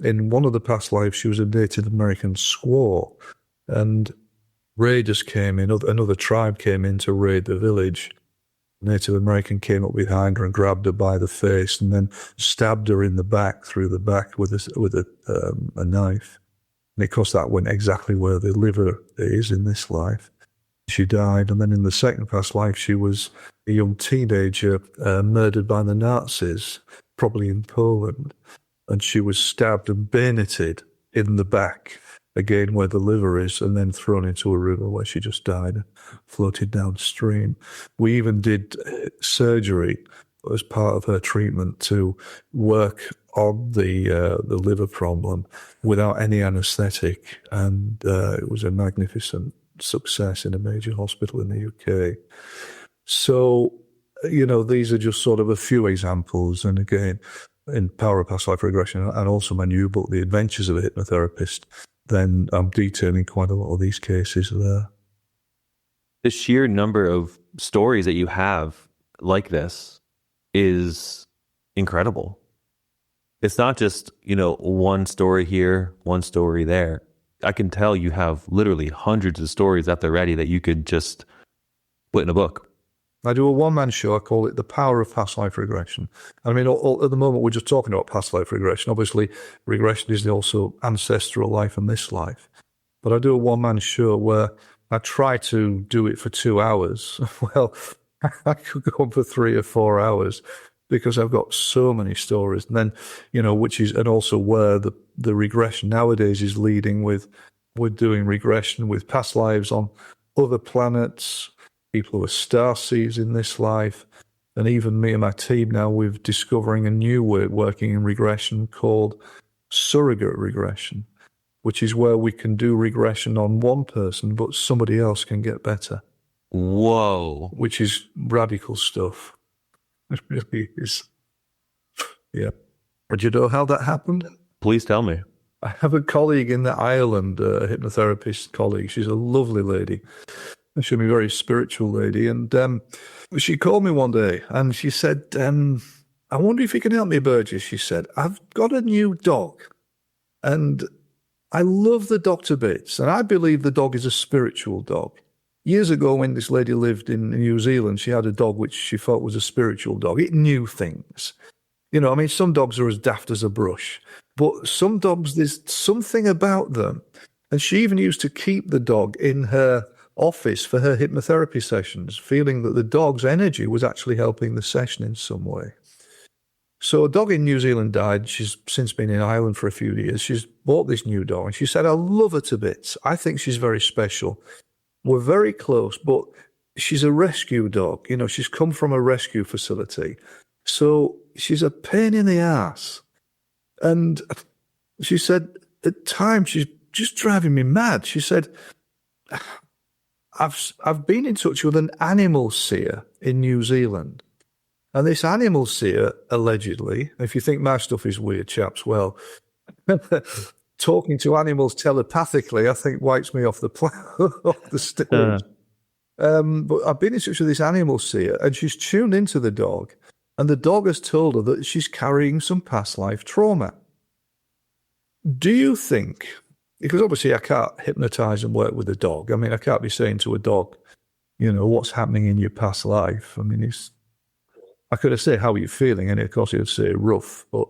in one of the past lives, she was a Native American squaw, and raiders came in, another tribe came in to raid the village. Native American came up behind her and grabbed her by the face and then stabbed her in the back, through the back with a knife. And of course, that went exactly where the liver is in this life. She died, and then in the second past life, she was a young teenager murdered by the Nazis, probably in Poland. And she was stabbed and bayoneted in the back, again where the liver is, and then thrown into a river where she just died, floated downstream. We even did surgery as part of her treatment to work on the liver problem without any anaesthetic, and it was a magnificent success in a major hospital in the UK. So, these are just sort of a few examples, and again, in Power of Past Life Regression, and also my new book, The Adventures of a Hypnotherapist, then I'm detailing quite a lot of these cases there. The sheer number of stories that you have like this is incredible. It's not just, one story here, one story there. I can tell you have literally hundreds of stories at the ready that you could just put in a book. I do a one-man show. I call it The Power of Past Life Regression. I mean, at the moment, we're just talking about past life regression. Obviously, regression is also ancestral life and this life. But I do a one-man show where I try to do it for 2 hours. Well, I could go on for 3 or 4 hours because I've got so many stories. And then, and also where the regression nowadays is leading with, we're doing regression with past lives on other planets, people who are starseeds in this life, And even me and my team now, we're discovering a new way of working in regression called surrogate regression, which is where we can do regression on one person, but somebody else can get better. Whoa. Which is radical stuff. It really is. Yeah. Do you know how that happened? Please tell me. I have a colleague in Ireland, a hypnotherapist colleague. She's a lovely lady. She's a very spiritual lady. And she called me one day and she said, I wonder if you can help me, Burgess. She said, I've got a new dog and I love the dog to bits. And I believe the dog is a spiritual dog. Years ago, when this lady lived in New Zealand, she had a dog which she thought was a spiritual dog. It knew things. You know, I mean, some dogs are as daft as a brush, but some dogs, there's something about them. And she even used to keep the dog in her office for her hypnotherapy sessions, feeling that the dog's energy was actually helping the session in some way. So a dog in New Zealand died. She's since been in Ireland for a few years. She's bought this new dog, and she said, I love her to bits. I think she's very special. We're very close, but she's a rescue dog. You know, she's come from a rescue facility. So she's a pain in the ass. And she said, at times, she's just driving me mad. She said, I've been in touch with an animal seer in New Zealand. And this animal seer, allegedly, if you think my stuff is weird, chaps, well, talking to animals telepathically, I think wipes me off the off the stage. But I've been in touch with this animal seer, and she's tuned into the dog, and the dog has told her that she's carrying some past life trauma. Do you think, because obviously I can't hypnotize and work with a dog. I mean, I can't be saying to a dog, you know, what's happening in your past life. I mean, I could have said, how are you feeling? And of course, he would say rough, but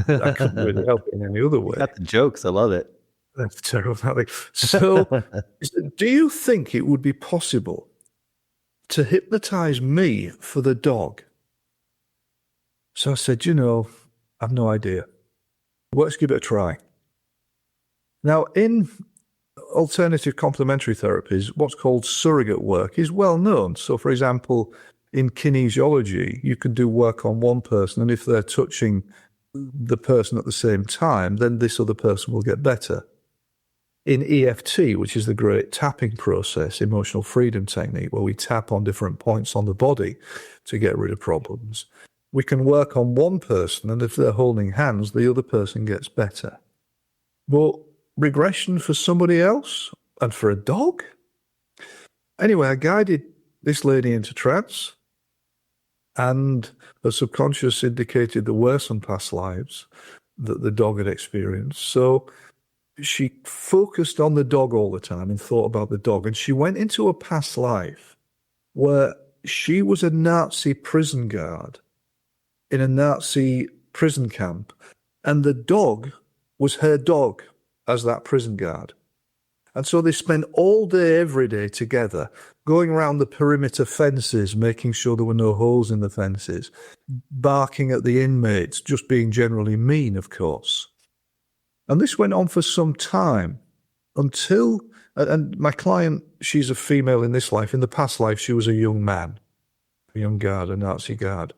I couldn't really help it in any other way. Got the jokes. I love it. That's terrible. So, do you think it would be possible to hypnotize me for the dog? So I said, you know, I've no idea. Well, let's give it a try. Now, in alternative complementary therapies, what's called surrogate work is well known. So, for example, in kinesiology, you can do work on one person, and if they're touching the person at the same time, then this other person will get better. In EFT, which is the great tapping process, emotional freedom technique, where we tap on different points on the body to get rid of problems, we can work on one person, and if they're holding hands, the other person gets better. But regression for somebody else and for a dog? Anyway, I guided this lady into trance, and her subconscious indicated there were some past lives that the dog had experienced. So she focused on the dog all the time and thought about the dog. And she went into a past life where she was a Nazi prison guard in a Nazi prison camp. And the dog was her dog as that prison guard. And so they spent all day, every day together, going around the perimeter fences, making sure there were no holes in the fences, barking at the inmates, just being generally mean, of course. And this went on for some time until, and my client, she's a female in this life. In the past life, she was a young man, a young guard, a Nazi guard.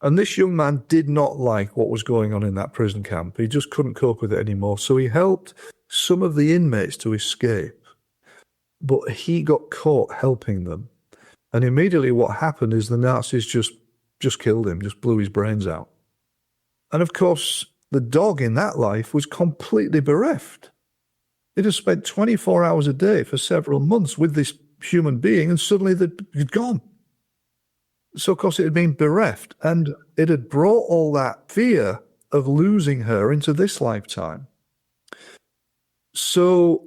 And this young man did not like what was going on in that prison camp. He just couldn't cope with it anymore. So he helped some of the inmates to escape. But he got caught helping them. And immediately what happened is the Nazis just killed him, just blew his brains out. And of course, the dog in that life was completely bereft. It had spent 24 hours a day for several months with this human being, and suddenly they'd gone. So, of course, it had been bereft, and it had brought all that fear of losing her into this lifetime. So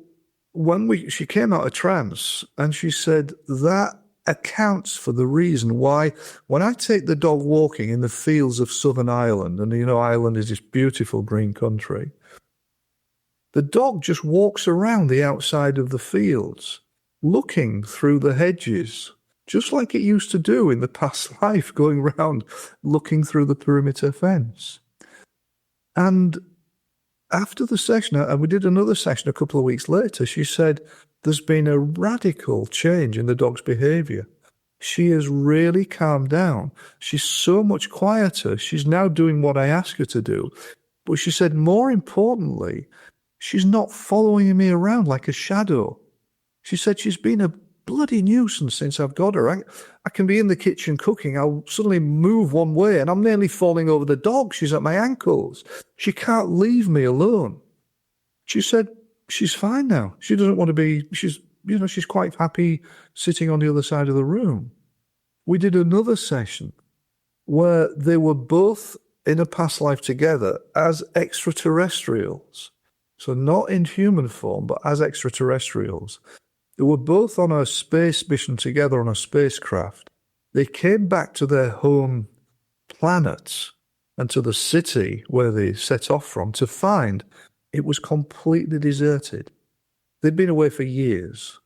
when she came out of trance, and she said, that accounts for the reason why when I take the dog walking in the fields of Southern Ireland, and you know, Ireland is this beautiful green country, the dog just walks around the outside of the fields, looking through the hedges, just like it used to do in the past life, going around looking through the perimeter fence. And after the session, and we did another session a couple of weeks later, she said there's been a radical change in the dog's behavior. She has really calmed down. She's so much quieter. She's now doing what I ask her to do. But she said, more importantly, she's not following me around like a shadow. She said she's been a bloody nuisance since I've got her. I can be in the kitchen cooking. I'll suddenly move one way and I'm nearly falling over the dog. She's at my ankles. She can't leave me alone. She said she's fine now. She doesn't want to be, she's quite happy sitting on the other side of the room. We did another session where they were both in a past life together as extraterrestrials. So not in human form, but as extraterrestrials. They were both on a space mission together on a spacecraft. They came back to their home planet and to the city where they set off from to find it was completely deserted. They'd been away for years.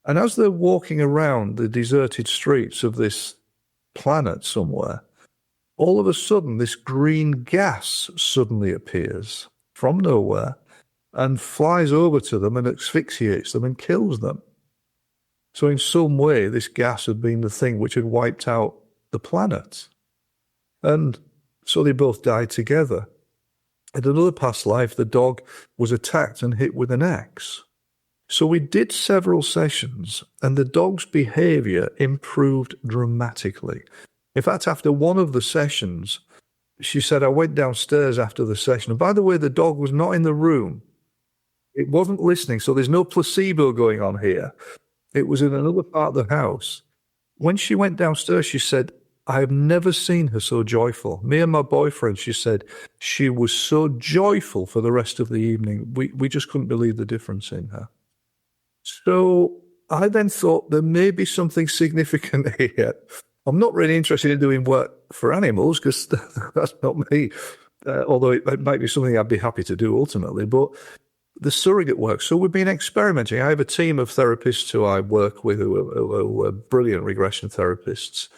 And as they're walking around the deserted streets of this planet somewhere, all of a sudden this green gas suddenly appears from nowhere and flies over to them and asphyxiates them and kills them. So in some way, this gas had been the thing which had wiped out the planet. And so they both died together. In another past life, the dog was attacked and hit with an axe. So we did several sessions, and the dog's behavior improved dramatically. In fact, after one of the sessions, she said, I went downstairs after the session. And by the way, the dog was not in the room. It wasn't listening, so there's no placebo going on here. It was in another part of the house. When she went downstairs, she said, I have never seen her so joyful. Me and my boyfriend, she said, she was so joyful for the rest of the evening. We just couldn't believe the difference in her. So I then thought there may be something significant here. I'm not really interested in doing work for animals because that's not me, although it might be something I'd be happy to do ultimately. But the surrogate work. So we've been experimenting. I have a team of therapists who I work with who are brilliant regression therapists.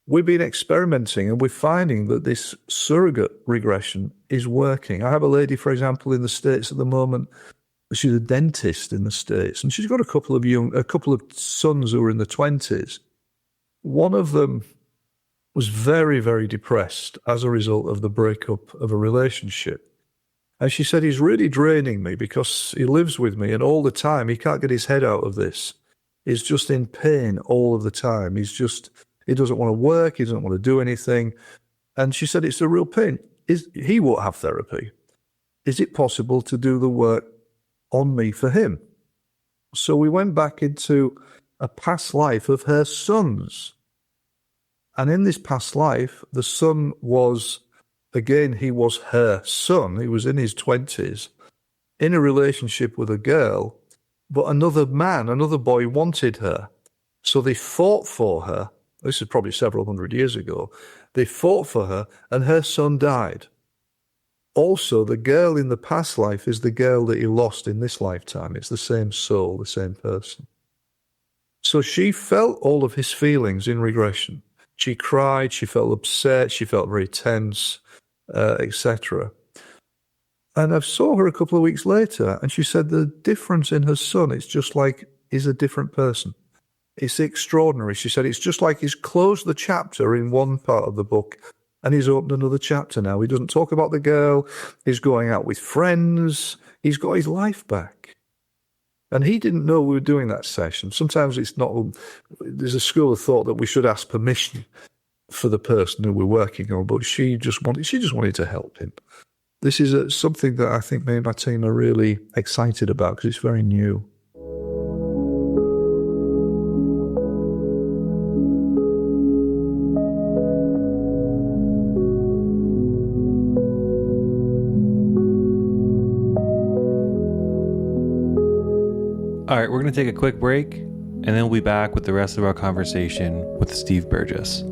We've been experimenting and we're finding that this surrogate regression is working. I have a lady, for example, in the States at the moment. She's a dentist in the States and she's got a couple of sons who are in the 20s. One of them was very, very depressed as a result of the breakup of a relationship. And she said, he's really draining me because he lives with me and all the time he can't get his head out of this. He's just in pain all of the time. He doesn't want to work. He doesn't want to do anything. And she said, it's a real pain. He won't have therapy. Is it possible to do the work on me for him? So we went back into a past life of her sons. And in this past life, the son was, again, he was her son. He was in his 20s, in a relationship with a girl, but another boy wanted her. So they fought for her. This is probably several hundred years ago. They fought for her, and her son died. Also, the girl in the past life is the girl that he lost in this lifetime. It's the same soul, the same person. So she felt all of his feelings in regression. She cried, she felt upset, she felt very tense, etc. And I saw her a couple of weeks later, and she said the difference in her son, it's just like he's a different person. It's extraordinary. She said it's just like he's closed the chapter in one part of the book and he's opened another chapter now. He doesn't talk about the girl. He's going out with friends. He's got his life back. And he didn't know we were doing that session. Sometimes it's not, there's a school of thought that we should ask permission for the person who we're working on, but she just wanted to help him. This is something that I think me and my team are really excited about because it's very new. All right, we're going to take a quick break, and then we'll be back with the rest of our conversation with Steve Burgess.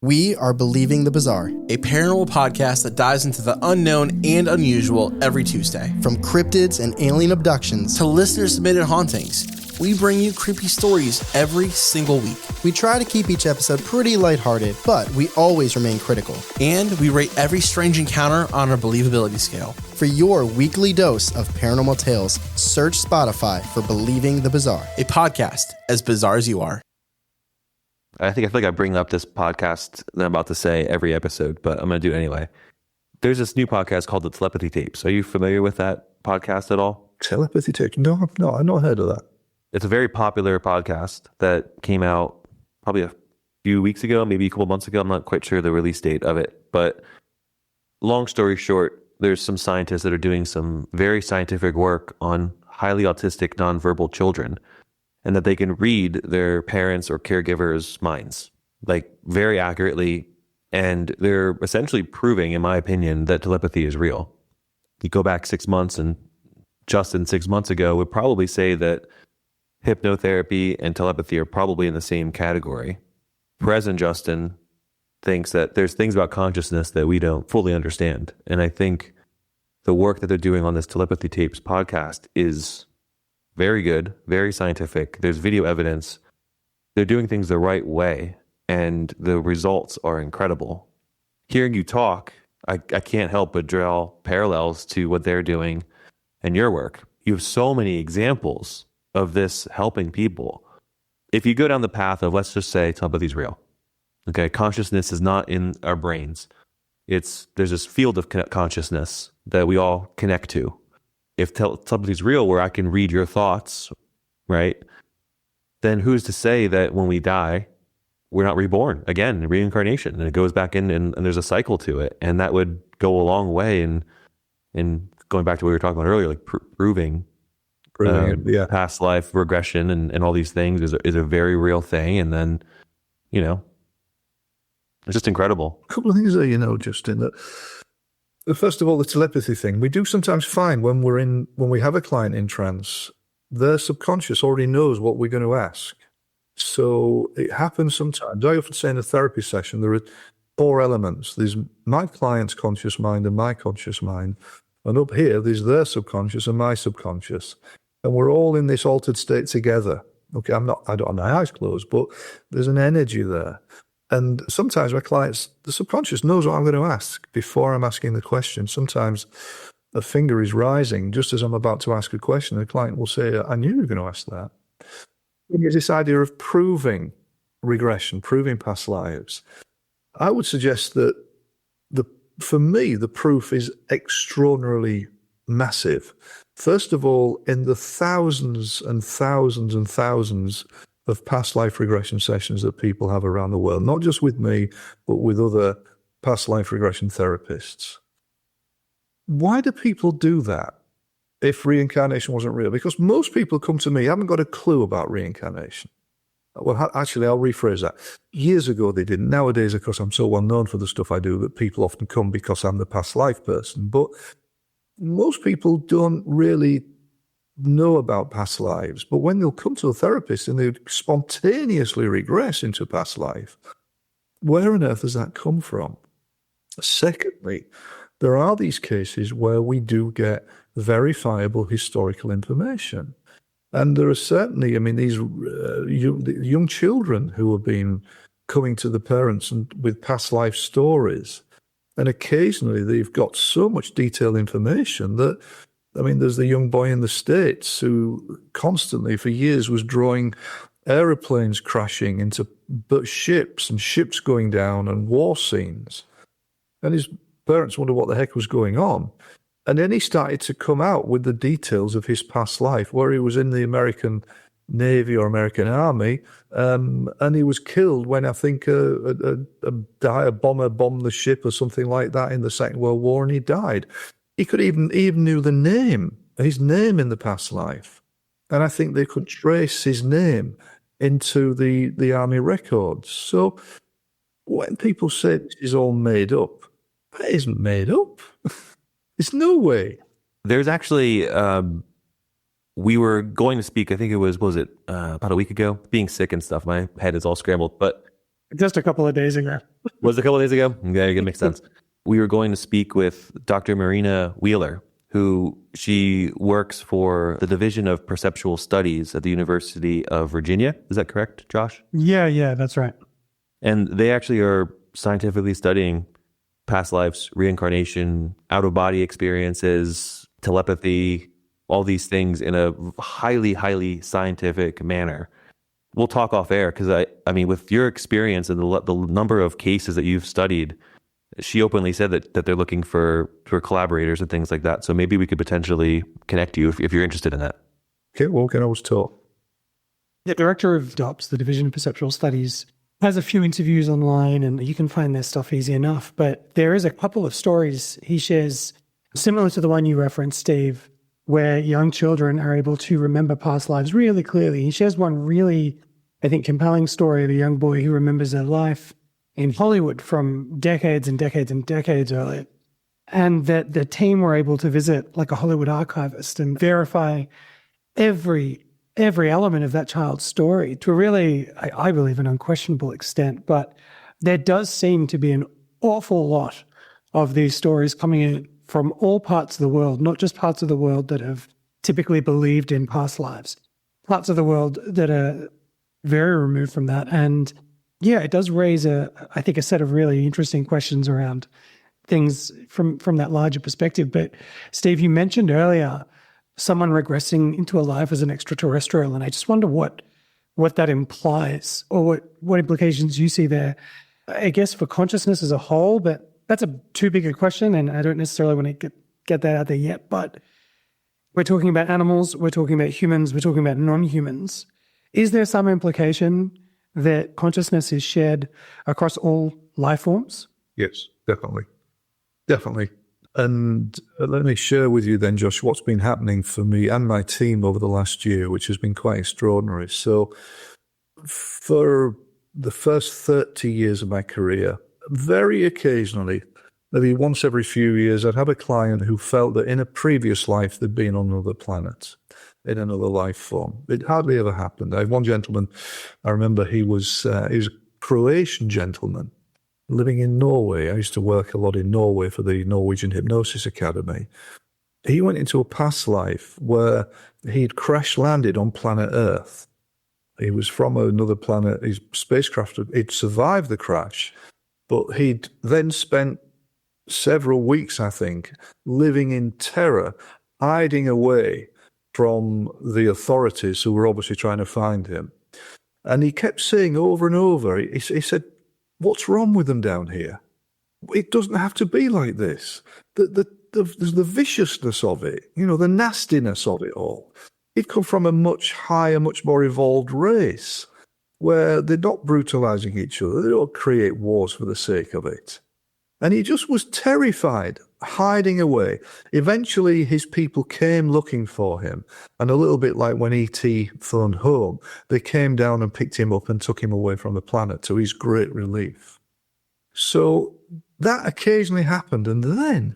We are Believing the Bizarre, a paranormal podcast that dives into the unknown and unusual every Tuesday. From cryptids and alien abductions to listener-submitted hauntings, we bring you creepy stories every single week. We try to keep each episode pretty lighthearted, but we always remain critical. And we rate every strange encounter on our believability scale. For your weekly dose of paranormal tales, search Spotify for Believing the Bizarre, a podcast as bizarre as you are. I feel like I bring up this podcast that I'm about to say every episode, but I'm going to do it anyway. There's this new podcast called The Telepathy Tapes. Are you familiar with that podcast at all? Telepathy tapes? No, I've not heard of that. It's a very popular podcast that came out probably a few weeks ago, maybe a couple months ago. I'm not quite sure the release date of it. But long story short, there's some scientists that are doing some very scientific work on highly autistic nonverbal children, and that they can read their parents' or caregivers' minds, like very accurately. And they're essentially proving, in my opinion, that telepathy is real. You go back 6 months, and Justin 6 months ago would probably say that hypnotherapy and telepathy are probably in the same category. Present Justin thinks that there's things about consciousness that we don't fully understand. And I think the work that they're doing on this Telepathy Tapes podcast is very good, very scientific. There's video evidence. They're doing things the right way, and the results are incredible. Hearing you talk, I can't help but draw parallels to what they're doing and your work. You have so many examples of this helping people. If you go down the path of, let's just say telepathy is real. Okay, consciousness is not in our brains. There's this field of consciousness that we all connect to. If telepathy is real, where I can read your thoughts, right? Then who's to say that when we die, we're not reborn again, reincarnation, and it goes back in, and there's a cycle to it, and that would go a long way in going back to what we were talking about earlier, like proving past life regression and all these things is a very real thing. And then, it's just incredible. A couple of things there, Justin, that first of all, the telepathy thing, we do sometimes find when we have a client in trance, their subconscious already knows what we're going to ask. So it happens sometimes. I often say in a therapy session, there are 4 elements. There's my client's conscious mind and my conscious mind. And up here, there's their subconscious and my subconscious. And we're all in this altered state together. Okay, I don't have my eyes closed, but there's an energy there. And sometimes my clients, the subconscious knows what I'm going to ask before I'm asking the question. Sometimes a finger is rising just as I'm about to ask a question. The client will say, I knew you were going to ask that. It's this idea of proving regression, proving past lives. I would suggest that for me, the proof is extraordinarily massive. First of all, in the thousands and thousands and thousands of past life regression sessions that people have around the world, not just with me, but with other past life regression therapists. Why do people do that if reincarnation wasn't real? Because most people come to me, haven't got a clue about reincarnation. Well, actually, I'll rephrase that. Years ago, they didn't. Nowadays, of course, I'm so well known for the stuff I do that people often come because I'm the past life person. But most people don't really know about past lives. But when they'll come to a therapist and they spontaneously regress into past life, where on earth does that come from? Secondly, there are these cases where we do get verifiable historical information. And there are certainly, these young children who have been coming to the parents and with past life stories. And occasionally they've got so much detailed information that, there's the young boy in the States who constantly for years was drawing aeroplanes crashing into ships and ships going down and war scenes. And his parents wonder what the heck was going on. And then he started to come out with the details of his past life, where he was in the American Navy or American Army, and he was killed when I think a bomber bombed the ship or something like that in the Second World War, and he died. He could even knew his name in the past life. And I think they could trace his name into the Army records. So when people say this is all made up, it isn't made up. It's no way. There's actually, we were going to speak, I think it was about a week ago, being sick and stuff. My head is all scrambled, but. Just a couple of days ago. Was it a couple of days ago? Okay, it makes sense. We were going to speak with Dr. Marina Wheeler, who she works for the Division of Perceptual Studies at the University of Virginia. Is that correct, Josh? Yeah, that's right. And they actually are scientifically studying past lives, reincarnation, out-of-body experiences, telepathy, all these things in a highly, highly scientific manner. We'll talk off air because I mean, with your experience and the number of cases that you've studied, she openly said that they're looking for collaborators and things like that. So maybe we could potentially connect you if you're interested in that. Okay, well, can always talk. The director of DOPS, the Division of Perceptual Studies, has a few interviews online and you can find their stuff easy enough. But there is a couple of stories he shares similar to the one you referenced, Steve, where young children are able to remember past lives really clearly. He shares one really, I think, compelling story of a young boy who remembers their life in Hollywood from decades and decades and decades earlier. And that the team were able to visit like a Hollywood archivist and verify every element of that child's story to a really, I believe, an unquestionable extent. But there does seem to be an awful lot of these stories coming in from all parts of the world, not just parts of the world that have typically believed in past lives, parts of the world that are very removed from that. And yeah, it does raise I think a set of really interesting questions around things from that larger perspective. But Steve, you mentioned earlier someone regressing into a life as an extraterrestrial, and I just wonder what that implies or what implications you see there, I guess, for consciousness as a whole. But that's too big a question, and I don't necessarily want to get that out there yet. But we're talking about animals, we're talking about humans, we're talking about non-humans. Is there some implication that consciousness is shared across all life forms? Yes, definitely. Definitely. And let me share with you then, Josh, what's been happening for me and my team over the last year, which has been quite extraordinary. So for the first 30 years of my career, very occasionally, maybe once every few years, I'd have a client who felt that in a previous life they'd been on another planet, in another life form. It hardly ever happened. I had one gentleman, I remember he was a Croatian gentleman living in Norway. I used to work a lot in Norway for the Norwegian Hypnosis Academy. He went into a past life where he'd crash landed on planet Earth. He was from another planet. His spacecraft, he'd survived the crash, but he'd then spent several weeks, I think, living in terror, hiding away from the authorities who were obviously trying to find him. And he kept saying over and over, he said, "What's wrong with them down here? It doesn't have to be like this. The viciousness of it, the nastiness of it all. He'd come from a much higher, much more evolved race where they're not brutalizing each other. They don't create wars for the sake of it." And he just was terrified, hiding away. Eventually, his people came looking for him. And a little bit like when E.T. phoned home, they came down and picked him up and took him away from the planet, to his great relief. So that occasionally happened. And then,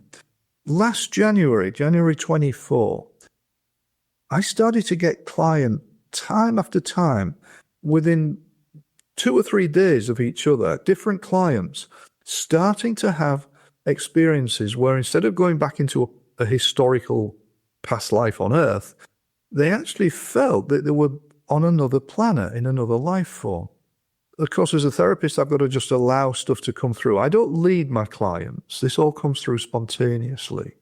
last January 24, I started to get clients time after time, within 2 or 3 days of each other, different clients, starting to have experiences where instead of going back into a historical past life on Earth, they actually felt that they were on another planet, in another life form. Of course, as a therapist, I've got to just allow stuff to come through. I don't lead my clients. This all comes through spontaneously.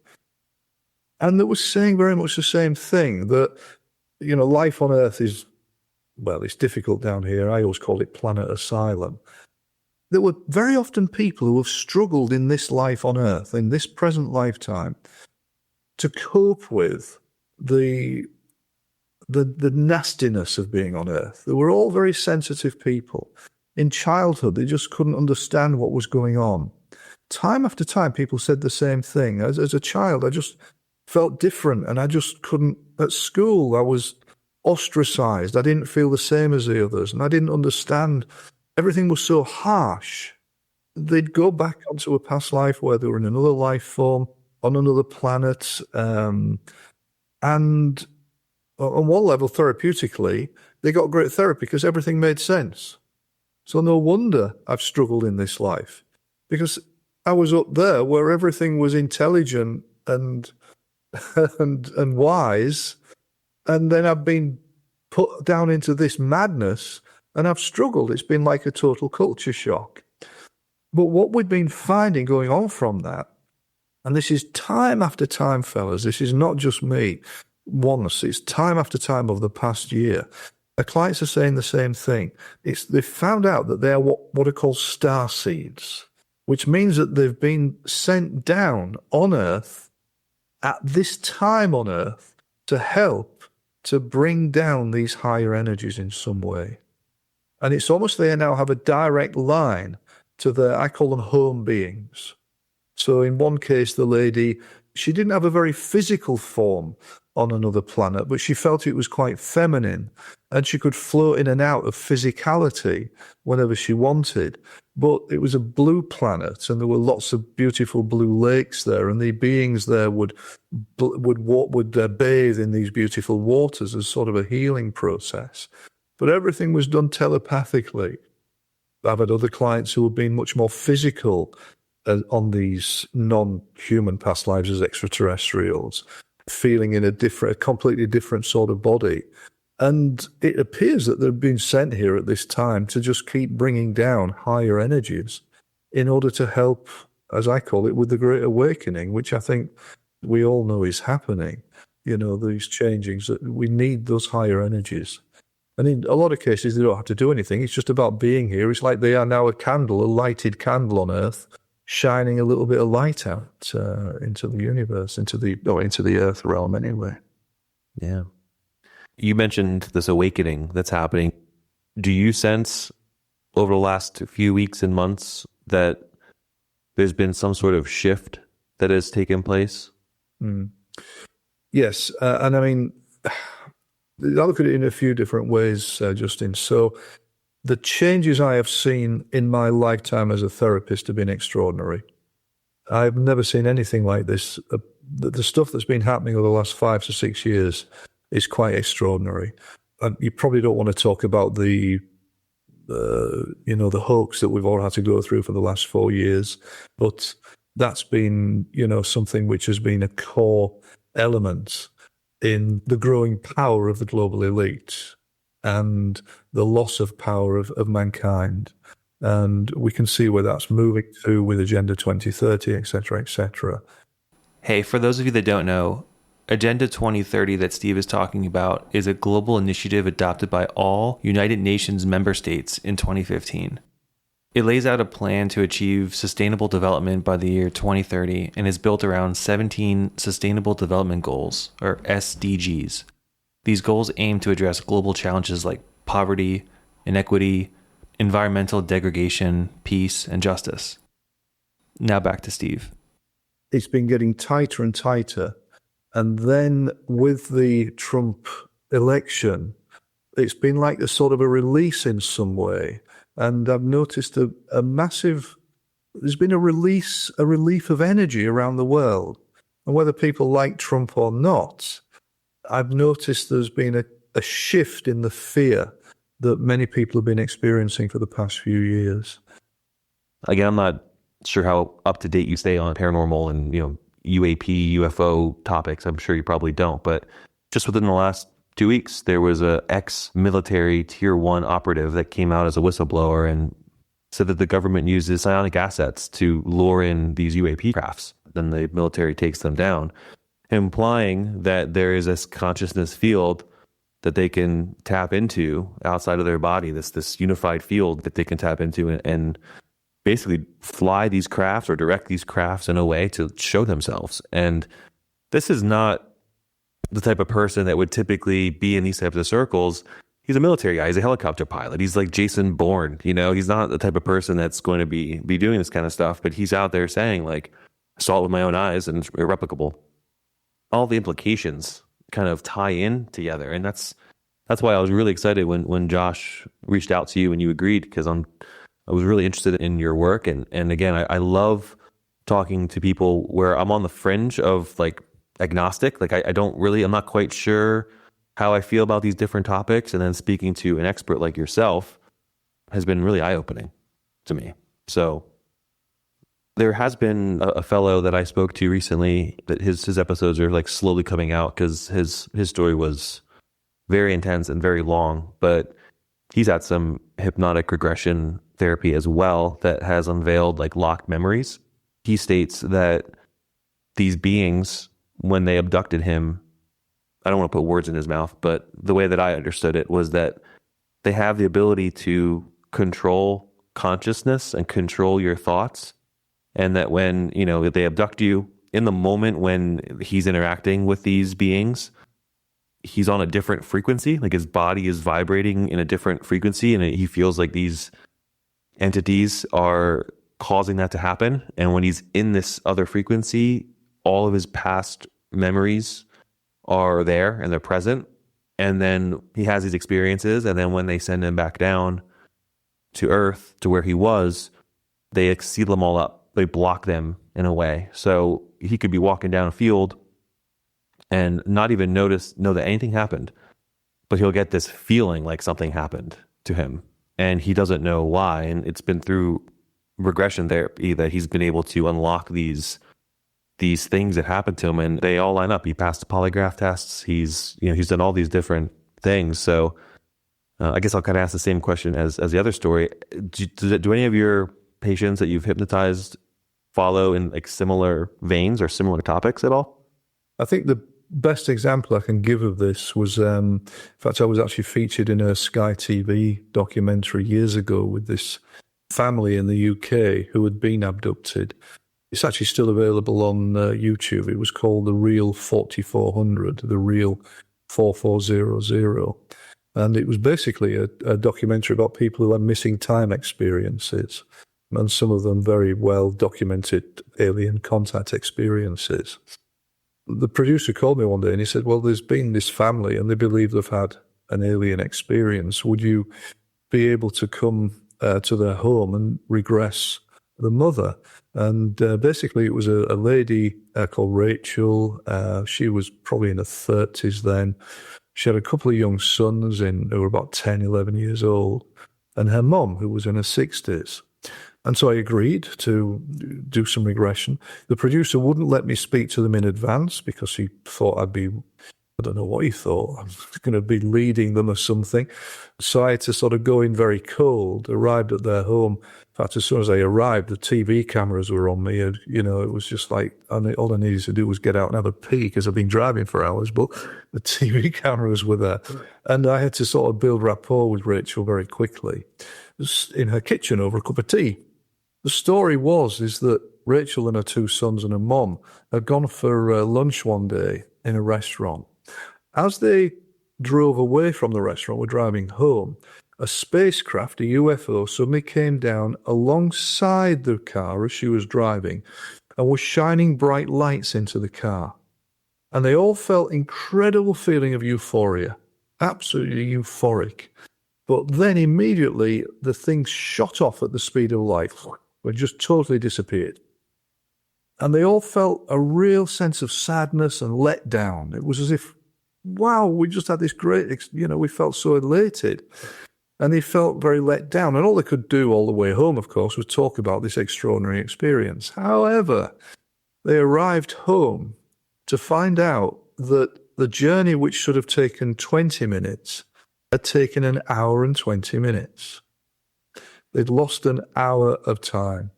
And they were saying very much the same thing, that, life on Earth is, well, it's difficult down here. I always call it planet asylum. There were very often people who have struggled in this life on Earth, in this present lifetime, to cope with the nastiness of being on Earth. They were all very sensitive people. In childhood, they just couldn't understand what was going on. Time after time, people said the same thing. As a child, I just felt different, and I just couldn't. At school, I was ostracized. I didn't feel the same as the others, and I didn't understand. Everything was so harsh. They'd go back onto a past life where they were in another life form, on another planet. And on one level, therapeutically, they got great therapy because everything made sense. So no wonder I've struggled in this life, because I was up there where everything was intelligent and and wise. And then I've been put down into this madness and I've struggled. It's been like a total culture shock. But what we've been finding going on from that, and this is time after time, fellas, this is not just me once, it's time after time over the past year. The clients are saying the same thing. They've found out that they're what are called star seeds, which means that they've been sent down on Earth at this time on Earth to help to bring down these higher energies in some way. And it's almost they now have a direct line to I call them home beings. So in one case, the lady, she didn't have a very physical form on another planet, but she felt it was quite feminine and she could float in and out of physicality whenever she wanted. But it was a blue planet and there were lots of beautiful blue lakes there, and the beings there would bathe in these beautiful waters as sort of a healing process. But everything was done telepathically. I've had other clients who have been much more physical on these non-human past lives as extraterrestrials, feeling in a completely different sort of body. And it appears that they've been sent here at this time to just keep bringing down higher energies in order to help, as I call it, with the Great Awakening, which I think we all know is happening. You know, these changings, that we need those higher energies. And in a lot of cases, they don't have to do anything. It's just about being here. It's like they are now a lighted candle on Earth, shining a little bit of light out into the universe, into the Earth realm anyway. Yeah. You mentioned this awakening that's happening. Do you sense over the last few weeks and months that there's been some sort of shift that has taken place? Yes. And I mean, I look at it in a few different ways, Justin. So the changes I have seen in my lifetime as a therapist have been extraordinary. I've never seen anything like this. The stuff that's been happening over the last 5 to 6 years is quite extraordinary. And you probably don't want to talk about the hoax that we've all had to go through for the last 4 years, but that's been, something which has been a core element in the growing power of the global elite and the loss of power of mankind. And we can see where that's moving to with Agenda 2030, et cetera, et cetera. Hey, for those of you that don't know, Agenda 2030 that Steve is talking about is a global initiative adopted by all United Nations member states in 2015. It lays out a plan to achieve sustainable development by the year 2030 and is built around 17 Sustainable Development Goals, or SDGs. These goals aim to address global challenges like poverty, inequity, environmental degradation, peace, and justice. Now back to Steve. It's been getting tighter and tighter. And then with the Trump election, it's been like a sort of a release in some way. And I've noticed there's been a relief of energy around the world. And whether people like Trump or not, I've noticed there's been a shift in the fear that many people have been experiencing for the past few years. Again, I'm not sure how up to date you stay on paranormal and, UAP, UFO topics. I'm sure you probably don't. But just within the last 2 weeks, there was a ex-military Tier 1 operative that came out as a whistleblower and said that the government uses psionic assets to lure in these UAP crafts. Then the military takes them down, implying that there is this consciousness field that they can tap into outside of their body, this unified field that they can tap into and basically fly these crafts or direct these crafts in a way to show themselves. And this is not the type of person that would typically be in these types of circles. He's a military guy. He's a helicopter pilot. He's like Jason Bourne. He's not the type of person that's going to be doing this kind of stuff, but he's out there saying, like, I saw it with my own eyes and it's irreplicable. All the implications kind of tie in together. And that's why I was really excited when Josh reached out to you and you agreed, because I was really interested in your work. And again, I love talking to people where I'm on the fringe of like agnostic. Like I'm not quite sure how I feel about these different topics. And then speaking to an expert like yourself has been really eye-opening to me. So There has been a fellow that I spoke to recently that his episodes are like slowly coming out because his story was very intense and very long, but he's had some hypnotic regression therapy as well that has unveiled like locked memories. He states that these beings, when they abducted him, I don't want to put words in his mouth, but the way that I understood it was that they have the ability to control consciousness and control your thoughts. And that when, they abduct you, in the moment when he's interacting with these beings, he's on a different frequency, like his body is vibrating in a different frequency, and he feels like these entities are causing that to happen. And when he's in this other frequency, all of his past memories are there and they're present. And then he has these experiences, and then when they send him back down to Earth, to where he was, they seal them all up. They block them in a way. So he could be walking down a field and not even know that anything happened, but he'll get this feeling like something happened to him, and he doesn't know why. And it's been through regression therapy that he's been able to unlock these things that happened to him, and they all line up. He passed the polygraph tests. He's done all these different things. So I guess I'll kind of ask the same question as the other story. Do any of your patients that you've hypnotized follow in like similar veins or similar topics at all? I think the best example I can give of this was, in fact, I was actually featured in a Sky TV documentary years ago with this family in the UK who had been abducted. It's actually still available on YouTube. It was called The Real 4400, The Real 4400. And it was basically a documentary about people who had missing time experiences, and some of them very well documented alien contact experiences. The producer called me one day and he said, well, there's been this family and they believe they've had an alien experience. Would you be able to come to their home and regress the mother? And basically it was a lady called Rachel. She was probably in her 30s then. She had a couple of young sons who were about 10, 11 years old, and her mom, who was in her 60s. And so I agreed to do some regression. The producer wouldn't let me speak to them in advance because he thought I don't know what he thought. I was going to be leading them or something. So I had to sort of go in very cold, arrived at their home. In fact, as soon as I arrived, the TV cameras were on me. And, it was just like, all I needed to do was get out and have a pee because I've been driving for hours, but the TV cameras were there. And I had to sort of build rapport with Rachel very quickly in her kitchen over a cup of tea. The story is that Rachel and her two sons and her mom had gone for lunch one day in a restaurant. As they drove away from the restaurant, were driving home, a spacecraft, a UFO, suddenly came down alongside the car as she was driving and was shining bright lights into the car. And they all felt incredible feeling of euphoria, absolutely euphoric. But then immediately the thing shot off at the speed of light. It just totally disappeared. And they all felt a real sense of sadness and let down. It was as if, wow, we just had this great, we felt so elated. And they felt very let down. And all they could do all the way home, of course, was talk about this extraordinary experience. However, they arrived home to find out that the journey, which should have taken 20 minutes, had taken an hour and 20 minutes. They'd lost an hour of time,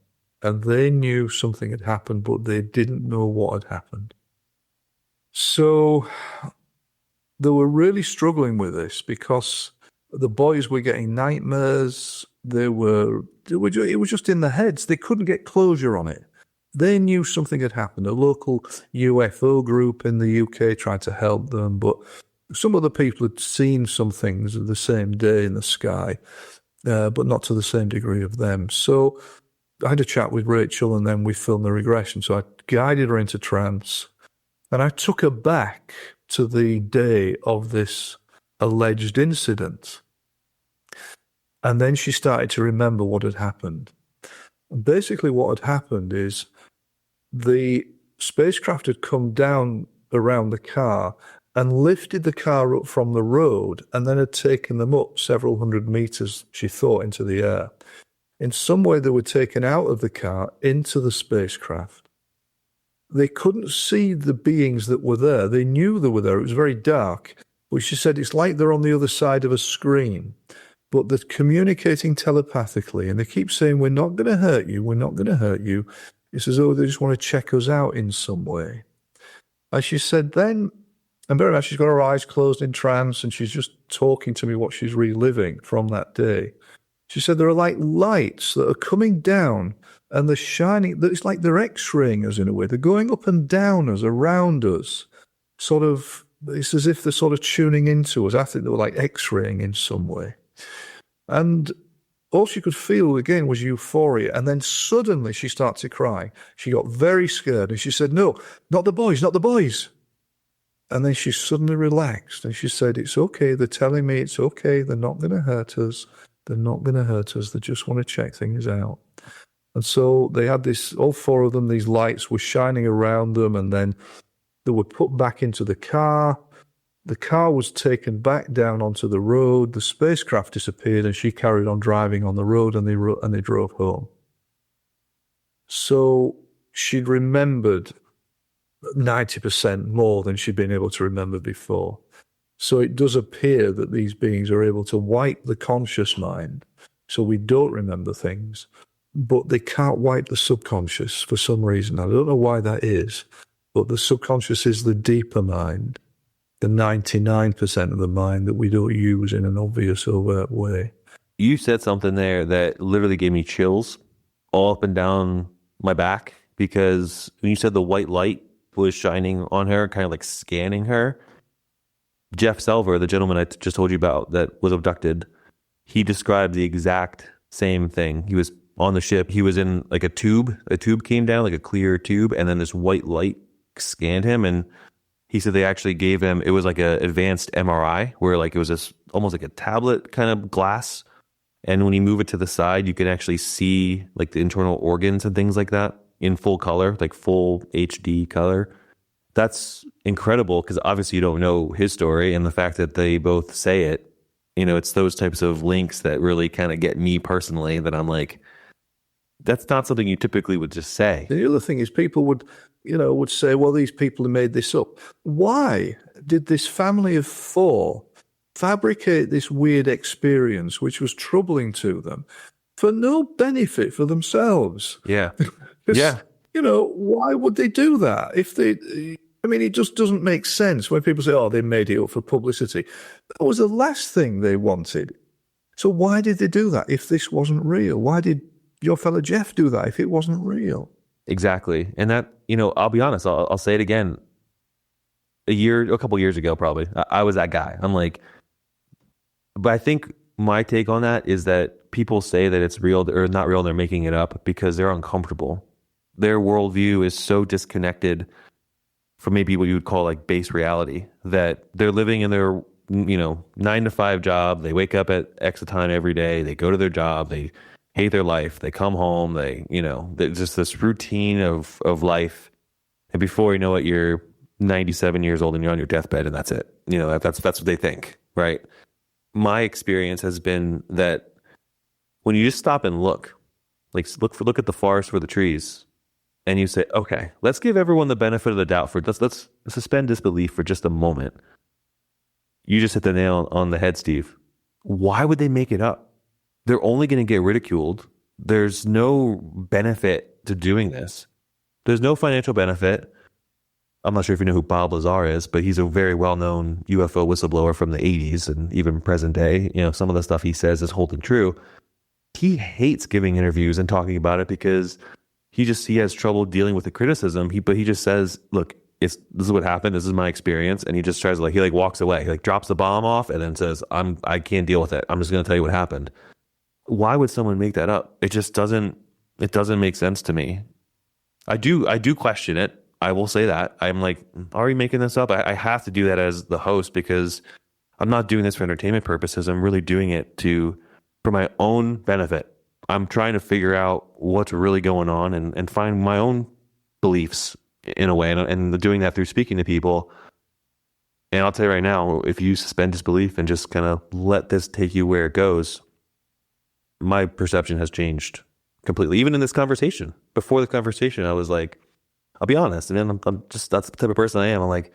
and they knew something had happened, but they didn't know what had happened. So they were really struggling with this because the boys were getting nightmares. It was just in their heads. They couldn't get closure on it. They knew something had happened. A local UFO group in the UK tried to help them, but some other people had seen some things the same day in the sky, but not to the same degree of them. So I had a chat with Rachel, and then we filmed the regression. So I guided her into trance, and I took her back to the day of this alleged incident. And then she started to remember what had happened. And basically what had happened is the spacecraft had come down around the car and lifted the car up from the road, and then had taken them up several hundred meters, she thought, into the air. In some way, they were taken out of the car into the spacecraft. They couldn't see the beings that were there. They knew they were there. It was very dark. But she said it's like they're on the other side of a screen. But they're communicating telepathically. And they keep saying, we're not going to hurt you. We're not going to hurt you. It's as though they just want to check us out in some way. As she said then, and very much she's got her eyes closed in trance and she's just talking to me what she's reliving from that day. She said there are like lights that are coming down and they're shining. It's like they're X-raying us in a way. They're going up and down us, around us. Sort of, it's as if they're sort of tuning into us. I think they were like X-raying in some way. And all she could feel again was euphoria. And then suddenly she started to cry. She got very scared and she said, no, not the boys, not the boys. And then she suddenly relaxed and she said, it's okay. They're telling me it's okay. They're not going to hurt us. They're not going to hurt us. They just want to check things out. And so they had this, all four of them, these lights were shining around them, and then they were put back into the car. The car was taken back down onto the road. The spacecraft disappeared, and she carried on driving on the road, and they drove home. So she'd remembered 90% more than she'd been able to remember before. So it does appear that these beings are able to wipe the conscious mind, so we don't remember things, but they can't wipe the subconscious for some reason. I don't know why that is, but the subconscious is the deeper mind, the 99% of the mind that we don't use in an obvious, overt way. You said something there that literally gave me chills all up and down my back, because when you said the white light was shining on her, kind of like scanning her, Jeff Selver, the gentleman I just told you about that was abducted, he described the exact same thing. He was on the ship. He was in like a tube. A tube came down, like a clear tube, and then this white light scanned him. And he said they actually gave him, it was like an advanced MRI where like it was this almost like a tablet kind of glass. And when you move it to the side, you can actually see like the internal organs and things like that in full color, like full HD color. That's incredible, because obviously you don't know his story, and the fact that they both say it, you know, it's those types of links that really kind of get me personally, that I'm like, that's not something you typically would just say. The other thing is people would say, well, these people have made this up. Why did this family of four fabricate this weird experience, which was troubling to them, for no benefit for themselves? Yeah. Yeah. You know, why would they do that? It just doesn't make sense when people say, oh, they made it up for publicity. That was the last thing they wanted. So why did they do that if this wasn't real? Why did your fellow Jeff do that if it wasn't real? Exactly. And that, you know, I'll be honest, I'll say it again. A couple years ago, probably, I was that guy. I'm like, but I think my take on that is that people say that it's real or not real, and they're making it up because they're uncomfortable. Their worldview is so disconnected from maybe what you would call like base reality, that they're living in their, 9 to 5 job. They wake up at X time every day. They go to their job. They hate their life. They come home. There's just this routine of life. And before you know it, you're 97 years old and you're on your deathbed, and that's it. That's what they think, right? My experience has been that when you just stop and look at the forest for the trees, and you say, okay, let's give everyone the benefit of the doubt let's suspend disbelief for just a moment. You just hit the nail on the head, Steve. Why would they make it up? They're only going to get ridiculed. There's no benefit to doing this. There's no financial benefit. I'm not sure if you know who Bob Lazar is, but he's a very well-known UFO whistleblower from the 80s and even present day. Some of the stuff he says is holding true. He hates giving interviews and talking about it because he has trouble dealing with the criticism. But he just says, look, this is what happened. This is my experience. And he just tries to he walks away. He drops the bomb off and then says, I can't deal with it. I'm just going to tell you what happened. Why would someone make that up? It doesn't make sense to me. I do question it. I will say that. I'm like, are you making this up? I have to do that as the host because I'm not doing this for entertainment purposes. I'm really doing it for my own benefit. I'm trying to figure out what's really going on and find my own beliefs in a way, and doing that through speaking to people. And I'll tell you right now, if you suspend disbelief and just kind of let this take you where it goes, my perception has changed completely. Even in this conversation, before the conversation, I was like, I'll be honest. I mean, I'm just, that's the type of person I am. I'm like,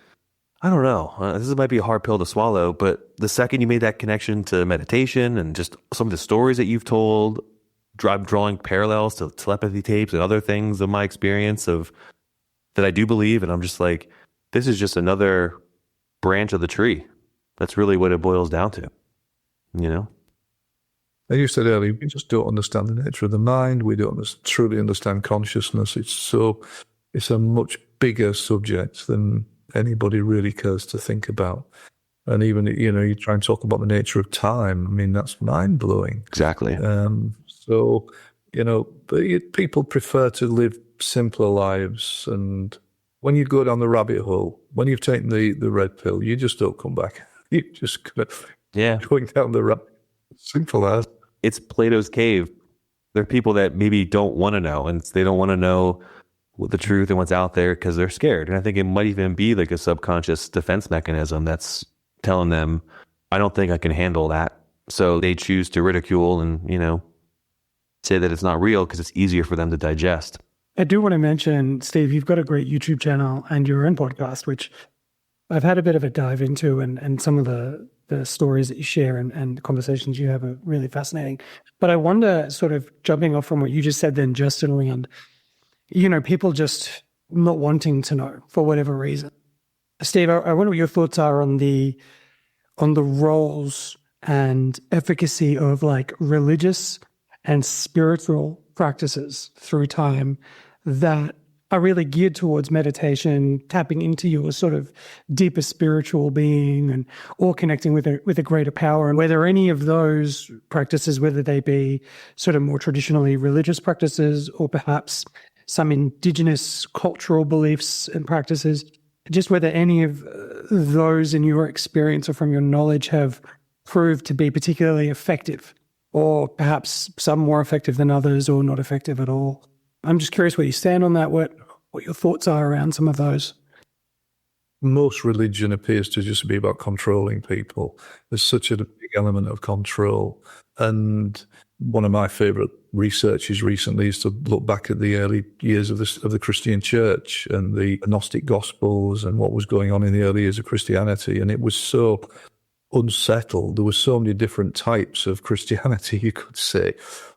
I don't know. This might be a hard pill to swallow, but the second you made that connection to meditation and just some of the stories that you've told, drawing parallels to telepathy tapes and other things of my experience of that I do believe, and I'm just like, this is just another branch of the tree. That's really what it boils down to, you know? As you said earlier, we just don't understand the nature of the mind. We don't truly understand consciousness. It's a much bigger subject than anybody really cares to think about. And even, you try and talk about the nature of time. I mean, that's mind-blowing. Exactly. So, but people prefer to live simpler lives. And when you go down the rabbit hole, when you've taken the red pill, you just don't come back. You just going down the rabbit. Simple as. It's Plato's cave. There are people that maybe don't want to know, and they don't want to know what the truth and what's out there because they're scared. And I think it might even be like a subconscious defense mechanism that's telling them, I don't think I can handle that. So they choose to ridicule and, say that it's not real because it's easier for them to digest. I do want to mention, Steve, you've got a great YouTube channel and your own podcast, which I've had a bit of a dive into, and some of the stories that you share and the conversations you have are really fascinating. But I wonder, sort of jumping off from what you just said then, Justin, around, people just not wanting to know for whatever reason. Steve, I wonder what your thoughts are on the roles and efficacy of like religious and spiritual practices through time that are really geared towards meditation, tapping into your sort of deeper spiritual being or connecting with a greater power, and whether any of those practices, whether they be sort of more traditionally religious practices or perhaps some indigenous cultural beliefs and practices, just whether any of those in your experience or from your knowledge have proved to be particularly effective, or perhaps some more effective than others or not effective at all. I'm just curious where you stand on that, what your thoughts are around some of those. Most religion appears to just be about controlling people. There's such a big element of control. And one of my favorite researches recently is to look back at the early years of the Christian church and the Gnostic Gospels and what was going on in the early years of Christianity. And it was so unsettled. There were so many different types of Christianity, you could say,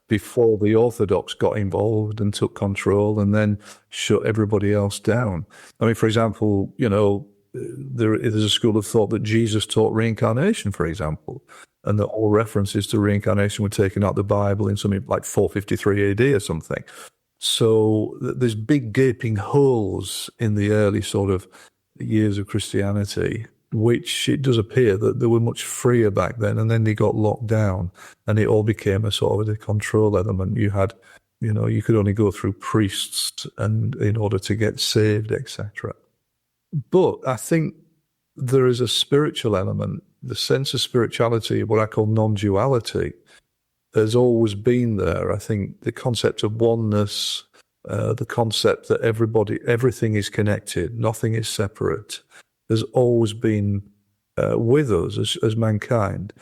before the Orthodox got involved and took control and then shut everybody else down. I mean, for example, there's a school of thought that Jesus taught reincarnation, for example, and that all references to reincarnation were taken out of the Bible in something like 453 AD or something. So there's big gaping holes in the early sort of years of Christianity, which it does appear that they were much freer back then, and then they got locked down and it all became a sort of a control element. You had, you could only go through priests and in order to get saved, etc. But I think there is a spiritual element, the sense of spirituality, what I call non-duality, has always been there. I think the concept of oneness, the concept that everything is connected, nothing is separate, has always been with us as mankind.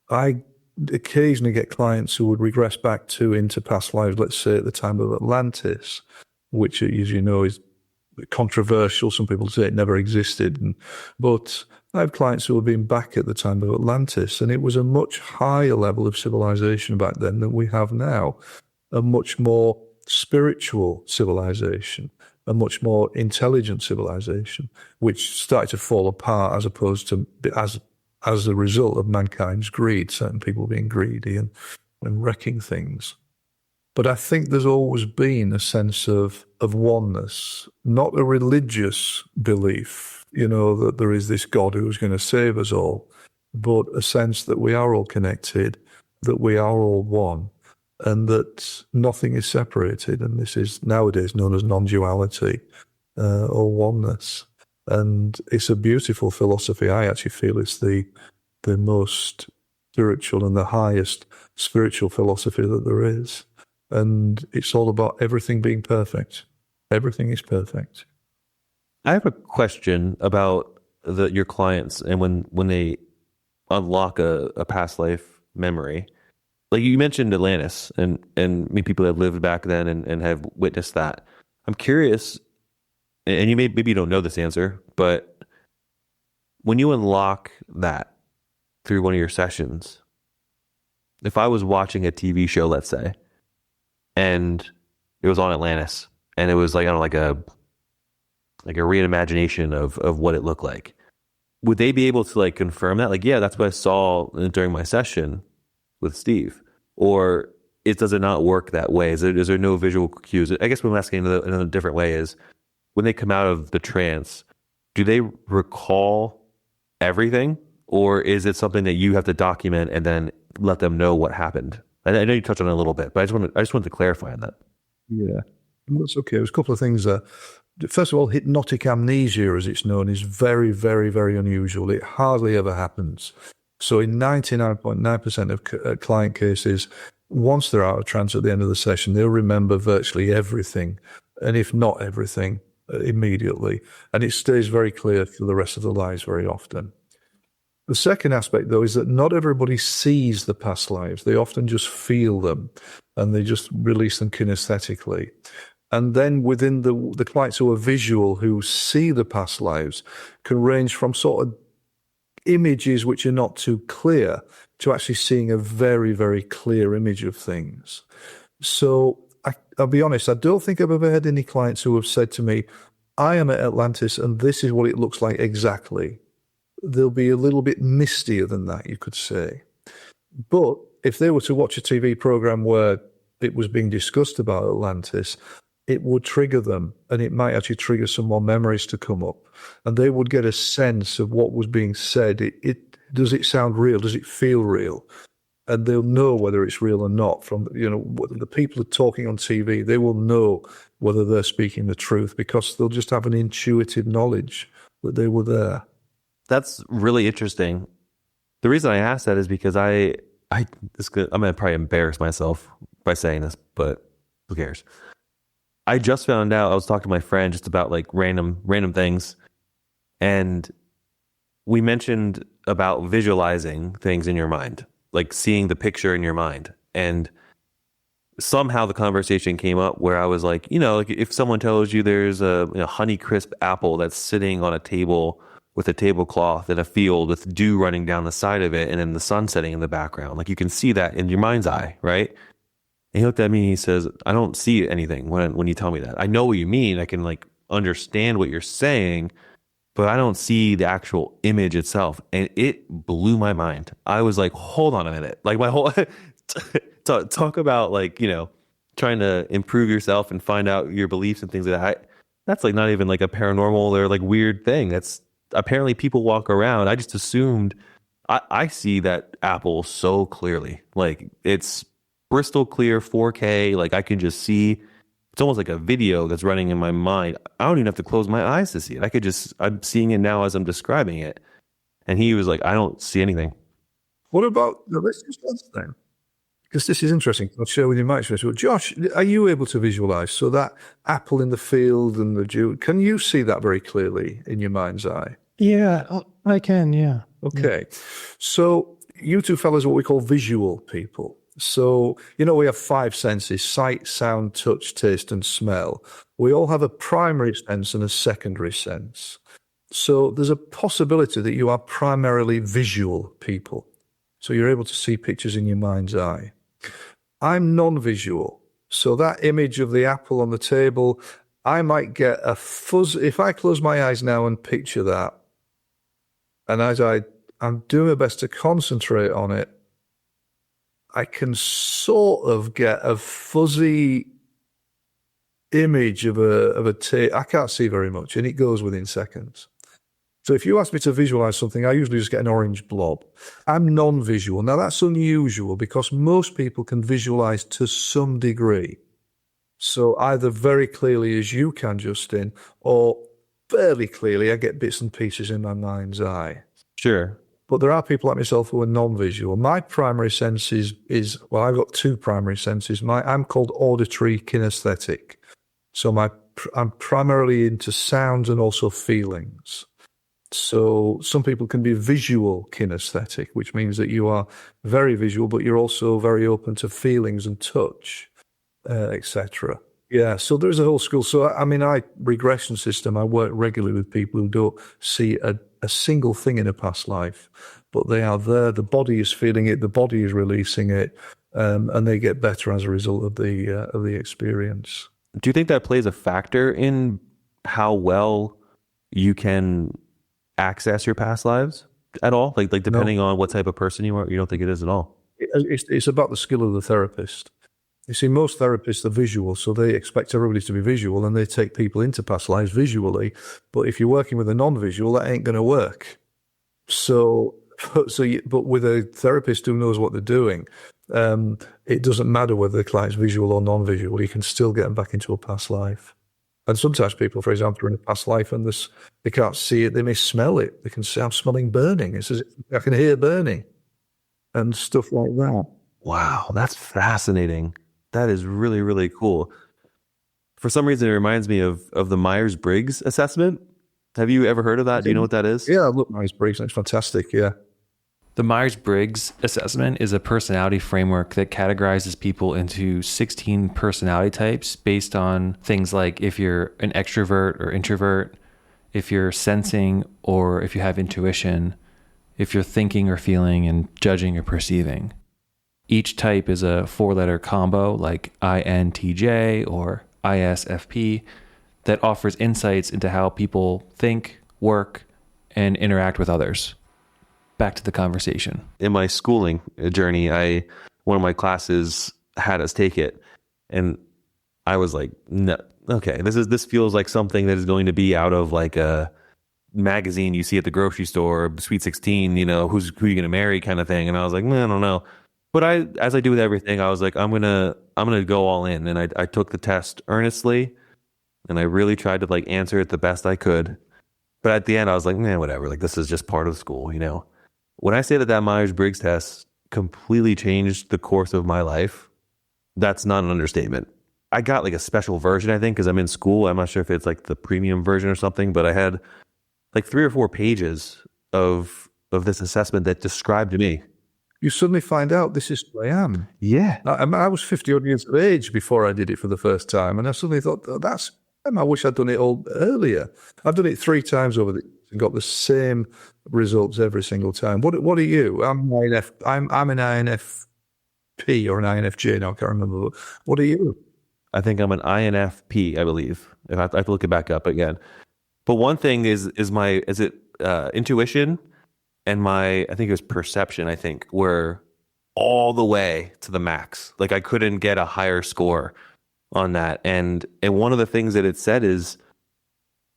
I occasionally get clients who would regress back into past lives, let's say at the time of Atlantis, which, as you know, is controversial. Some people say it never existed. But I have clients who have been back at the time of Atlantis, and it was a much higher level of civilization back then than we have now, a much more spiritual civilization, a much more intelligent civilization, which started to fall apart as opposed to as a result of mankind's greed, certain people being greedy and wrecking things. But I think there's always been a sense of oneness, not a religious belief, that there is this God who's going to save us all, but a sense that we are all connected, that we are all one, and that nothing is separated. And this is nowadays known as non-duality or oneness. And it's a beautiful philosophy. I actually feel it's the most spiritual and the highest spiritual philosophy that there is. And it's all about everything being perfect. Everything is perfect. I have a question about your clients and when they unlock a past life memory. like you mentioned Atlantis and many people have lived back then and have witnessed that. I'm curious, and maybe you don't know this answer, but when you unlock that through one of your sessions, if I was watching a TV show, let's say, and it was on Atlantis, and it was like, I don't know, like a reimagination of what it looked like, would they be able to like confirm that? Like, yeah, that's what I saw during my session with Steve. Or does it not work that way? Is there no visual cues? I guess what I'm asking in a different way is, when they come out of the trance, do they recall everything? Or is it something that you have to document and then let them know what happened? I know you touched on it a little bit, but I just wanted to clarify on that. Yeah, that's okay. There's a couple of things there. First of all, hypnotic amnesia, as it's known, is very, very, very unusual. It hardly ever happens. So in 99.9% of client cases, once they're out of trance at the end of the session, they'll remember virtually everything, and if not everything, immediately. And it stays very clear for the rest of their lives very often. The second aspect, though, is that not everybody sees the past lives. They often just feel them, and they just release them kinesthetically. And then within the clients who are visual, who see the past lives, can range from sort of images which are not too clear to actually seeing a very, very clear image of things. So I'll be honest, I don't think I've ever had any clients who have said to me, I am at Atlantis and this is what it looks like exactly. They'll be a little bit mistier than that, you could say. But if they were to watch a TV program where it was being discussed about Atlantis, it would trigger them, and it might actually trigger some more memories to come up, and they would get a sense of what was being said. Does it sound real? Does it feel real? And they'll know whether it's real or not from, the people are talking on TV. They will know whether they're speaking the truth because they'll just have an intuitive knowledge that they were there. That's really interesting. The reason I asked that is because I'm going to probably embarrass myself by saying this, but who cares? I just found out, I was talking to my friend just about like random things. And we mentioned about visualizing things in your mind, like seeing the picture in your mind. And somehow the conversation came up where I was like, like if someone tells you there's a Honeycrisp apple that's sitting on a table with a tablecloth in a field with dew running down the side of it and then the sun setting in the background, like you can see that in your mind's eye, right? And he looked at me and he says, I don't see anything when you tell me that. I know what you mean. I can like understand what you're saying, but I don't see the actual image itself. And it blew my mind. I was like, hold on a minute. Like my whole talk about like, trying to improve yourself and find out your beliefs and things like that. That's like not even like a paranormal or like weird thing. That's apparently people walk around. I just assumed I see that apple so clearly. Like it's crystal clear 4K. Like I can just see, it's almost like a video that's running in my mind. I don't even have to close my eyes to see it. I'm seeing it now as I'm describing it. And he was like, I don't see anything. What about, let's just answer then, because this is interesting. I'll share with you my experience. But Josh, are you able to visualize? So that apple in the field and the dew, can you see that very clearly in your mind's eye? Yeah, I can, yeah. Okay. Yeah. So you two fellas are what we call visual people. So, we have 5 senses: sight, sound, touch, taste, and smell. We all have a primary sense and a secondary sense. So there's a possibility that you are primarily visual people. So you're able to see pictures in your mind's eye. I'm non-visual. So that image of the apple on the table, I might get a fuzz. If I close my eyes now and picture that, and as I'm doing my best to concentrate on it, I can sort of get a fuzzy image of a tape. I can't see very much, and it goes within seconds. So if you ask me to visualize something, I usually just get an orange blob. I'm non-visual. Now, that's unusual because most people can visualize to some degree. So either very clearly as you can, Justin, or fairly clearly, I get bits and pieces in my mind's eye. Sure. But there are people like myself who are non-visual. My primary sense is I've got 2 primary senses. I'm called auditory kinesthetic. So I'm primarily into sounds and also feelings. So some people can be visual kinesthetic, which means that you are very visual, but you're also very open to feelings and touch, etc. Yeah, so there's a whole school. So, I mean, regression system, I work regularly with people who don't see a single thing in a past life, but they are there. The body is feeling it. The body is releasing it, and they get better as a result of the experience. Do you think that plays a factor in how well you can access your past lives at all? Like depending on what type of person you are, you don't think it is at all? It's about the skill of the therapist. You see, most therapists are visual, so they expect everybody to be visual, and they take people into past lives visually. But if you're working with a non-visual, that ain't going to work. But with a therapist who knows what they're doing, it doesn't matter whether the client's visual or non-visual. You can still get them back into a past life. And sometimes people, for example, are in a past life and they can't see it. They may smell it. They can say, "I'm smelling burning." It says, "I can hear burning," and stuff like that. Wow, that's fascinating. That is really, really cool. For some reason, it reminds me of the Myers-Briggs assessment. Have you ever heard of that? Do you know what that is? Yeah, look, Myers-Briggs, that's fantastic, yeah. The Myers-Briggs assessment is a personality framework that categorizes people into 16 personality types based on things like if you're an extrovert or introvert, if you're sensing or if you have intuition, if you're thinking or feeling and judging or perceiving. Each type is a 4-letter combo like INTJ or ISFP that offers insights into how people think, work, and interact with others. Back to the conversation. In my schooling journey, one of my classes had us take it, and I was like, "No, okay, this feels like something that is going to be out of like a magazine you see at the grocery store, Sweet 16, who are you going to marry kind of thing." And I was like, "I don't know." But as I do with everything, I was like, I'm gonna go all in, and I took the test earnestly, and I really tried to like answer it the best I could. But at the end, I was like, man, whatever. Like, this is just part of school, When I say that Myers-Briggs test completely changed the course of my life, that's not an understatement. I got like a special version, I think, because I'm in school. I'm not sure if it's like the premium version or something, but I had like 3 or 4 pages of this assessment that described me. You suddenly find out this is who I am. Yeah. I was 50 odd years of age before I did it for the first time, and I suddenly thought, I wish I'd done it all earlier. I've done it 3 times over the years and got the same results every single time. What are you? I'm an INFP or an INFJ now, I can't remember. What are you? I think I'm an INFP, I believe. I have to look it back up again. But one thing is intuition and I think it was perception, were all the way to the max. Like I couldn't get a higher score on that. And one of the things that it said is,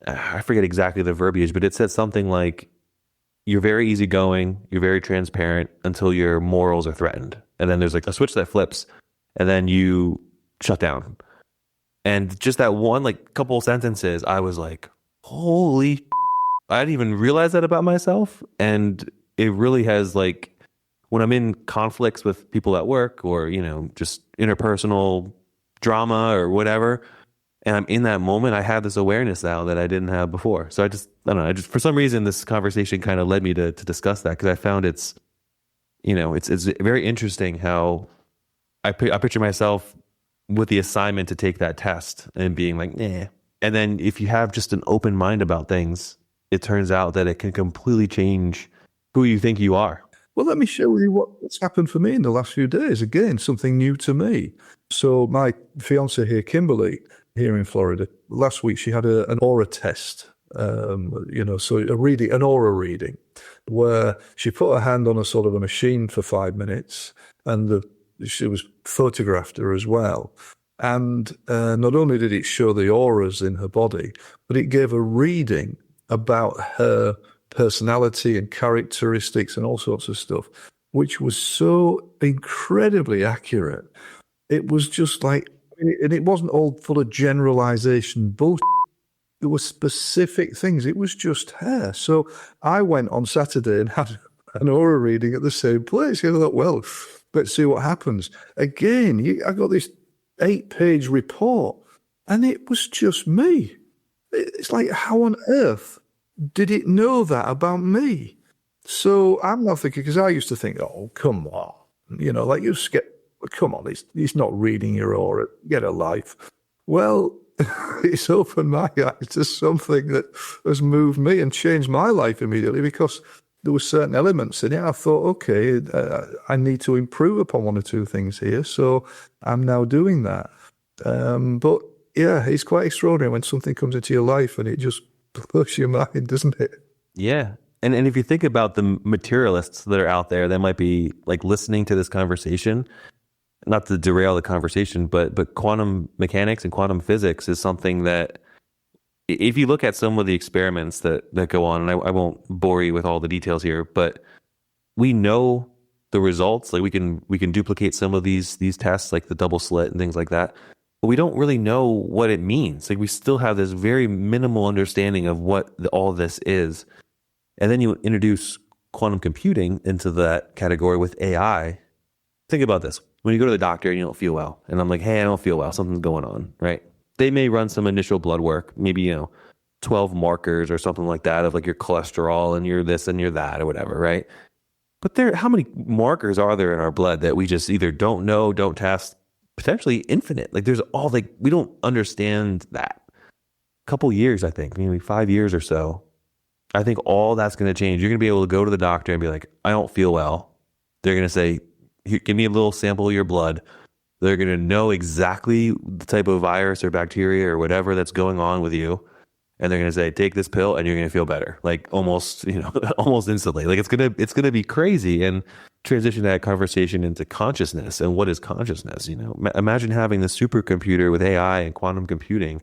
I forget exactly the verbiage, but it said something like, you're very easygoing, you're very transparent until your morals are threatened. And then there's like a switch that flips and then you shut down. And just that one like couple sentences, I was like, holy, I didn't even realize that about myself. And it really has like, when I'm in conflicts with people at work or, just interpersonal drama or whatever, and I'm in that moment, I have this awareness now that I didn't have before. So I don't know, for some reason, this conversation kind of led me to discuss that because I found it's very interesting how I picture myself with the assignment to take that test and being like, nah. And then if you have just an open mind about things, it turns out that it can completely change who you think you are. Well, let me show you what's happened for me in the last few days. Again, something new to me. So my fiance here, Kimberly, here in Florida, last week she had an aura test, so an aura reading, where she put her hand on a sort of a machine for 5 minutes, and she was photographed her as well. And not only did it show the auras in her body, but it gave a reading about her personality and characteristics and all sorts of stuff, which was so incredibly accurate. It was just like, and it wasn't all full of generalization bullshit. There were specific things. It was just her. So I went on Saturday and had an aura reading at the same place. I thought, well, let's see what happens. Again, I got this 8-page report, and it was just me. It's like, how on earth did it know that about me? So I'm not thinking, because I used to think, oh, come on, like you just get, come on, he's not reading your aura, get a life. Well, it's opened my eyes to something that has moved me and changed my life immediately, because there were certain elements in it. I thought, okay, I need to improve upon one or two things here. So I'm now doing that. But yeah, it's quite extraordinary when something comes into your life and it just blows your mind, doesn't it? Yeah. And if you think about the materialists that are out there that might be like listening to this conversation, not to derail the conversation, but quantum mechanics and quantum physics is something that, if you look at some of the experiments that go on, and I won't bore you with all the details here, but we know the results. Like we can duplicate some of these tests, like the double slit and things like that, but we don't really know what it means. Like we still have this very minimal understanding of what all this is. And then you introduce quantum computing into that category with AI. Think about this. When you go to the doctor and you don't feel well, and I'm like, hey, I don't feel well, something's going on, right? They may run some initial blood work, maybe, 12 markers or something like that of like your cholesterol and your this and your that or whatever, right? But how many markers are there in our blood that we just either don't know, don't test, potentially infinite? Like there's we don't understand that. A couple years, I think, maybe 5 years or so, I think all that's going to change. You're going to be able to go to the doctor and be like, I don't feel well. They're going to say, here, give me a little sample of your blood. They're going to know exactly the type of virus or bacteria or whatever that's going on with you. And they're going to say, take this pill and you're going to feel better. Like almost, almost instantly. Like it's going to be crazy, and transition that conversation into consciousness. And what is consciousness? Imagine having the supercomputer with AI and quantum computing.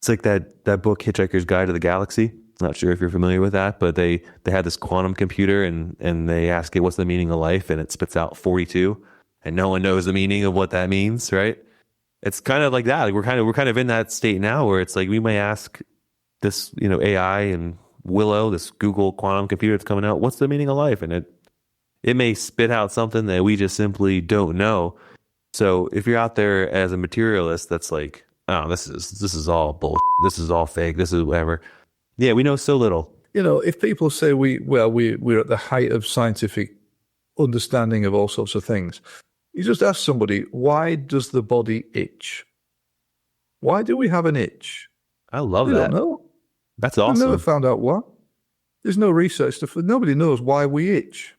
It's like that book, Hitchhiker's Guide to the Galaxy. Not sure if you're familiar with that, but they had this quantum computer and they ask it, what's the meaning of life? And it spits out 42. And no one knows the meaning of what that means, right? It's kind of like that. Like we're kind of in that state now where it's like we may ask this, AI and Willow, this Google quantum computer that's coming out, what's the meaning of life? And it may spit out something that we just simply don't know. So if you're out there as a materialist that's like, oh, this is all bullshit, this is all fake, this is whatever. Yeah, we know so little. If people say we're at the height of scientific understanding of all sorts of things, you just ask somebody, why does the body itch? Why do we have an itch? I love that. They don't know. That's awesome. I've never found out why. There's no research. Nobody knows why we itch.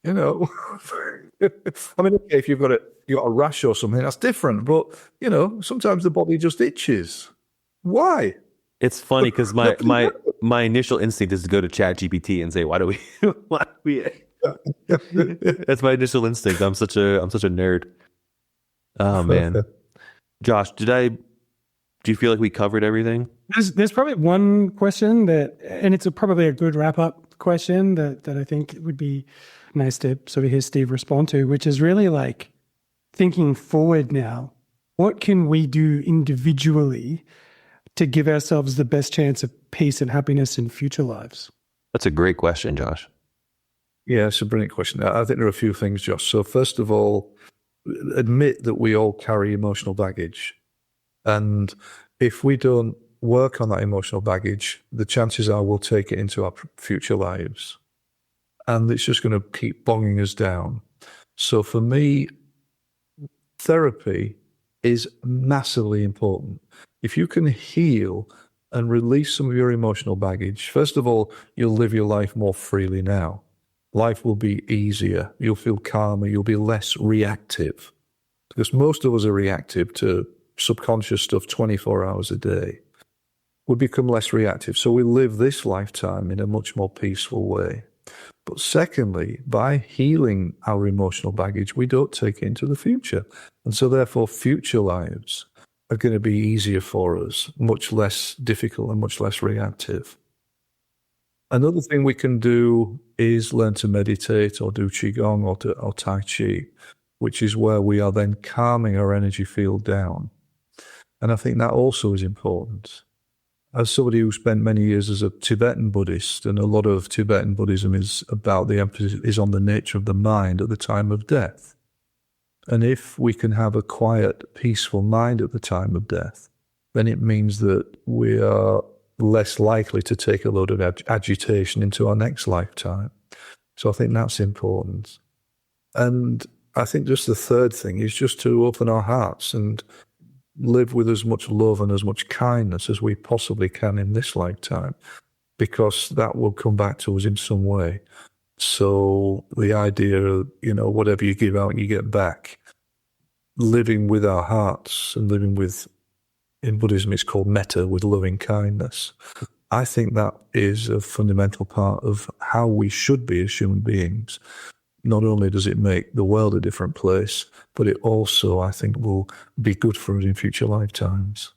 I mean, okay, if you've got a rash or something, that's different. But, sometimes the body just itches. Why? It's funny because my initial instinct is to go to ChatGPT and say, why do we That's my initial instinct. I'm such a nerd. Oh man. Josh, do you feel like we covered everything? There's probably one question and it's probably a good wrap up question that I think would be nice to sort of hear Steve respond to, which is really like thinking forward now. What can we do individually to give ourselves the best chance of peace and happiness in future lives? That's a great question, Josh. Yeah, it's a brilliant question. I think there are a few things, Josh. So first of all, admit that we all carry emotional baggage. And if we don't work on that emotional baggage, the chances are we'll take it into our future lives. And it's just going to keep bogging us down. So for me, therapy is massively important. If you can heal and release some of your emotional baggage, first of all, you'll live your life more freely now. Life will be easier. You'll feel calmer. You'll be less reactive. Because most of us are reactive to subconscious stuff 24 hours a day. We become less reactive. So we live this lifetime in a much more peaceful way. But secondly, by healing our emotional baggage, we don't take it into the future. And so therefore, future lives are going to be easier for us, much less difficult and much less reactive. Another thing we can do is learn to meditate or do Qigong or Tai Chi, which is where we are then calming our energy field down. And I think that also is important. As somebody who spent many years as a Tibetan Buddhist, and a lot of Tibetan Buddhism is about the emphasis is on the nature of the mind at the time of death. And if we can have a quiet, peaceful mind at the time of death, then it means that we are less likely to take a load of agitation into our next lifetime. So I think that's important. And I think just the third thing is just to open our hearts and live with as much love and as much kindness as we possibly can in this lifetime, because that will come back to us in some way. So the idea of, whatever you give out, you get back. Living with our hearts and living with, in Buddhism, it's called metta, with loving kindness. I think that is a fundamental part of how we should be as human beings. Not only does it make the world a different place, but it also, I think, will be good for us in future lifetimes.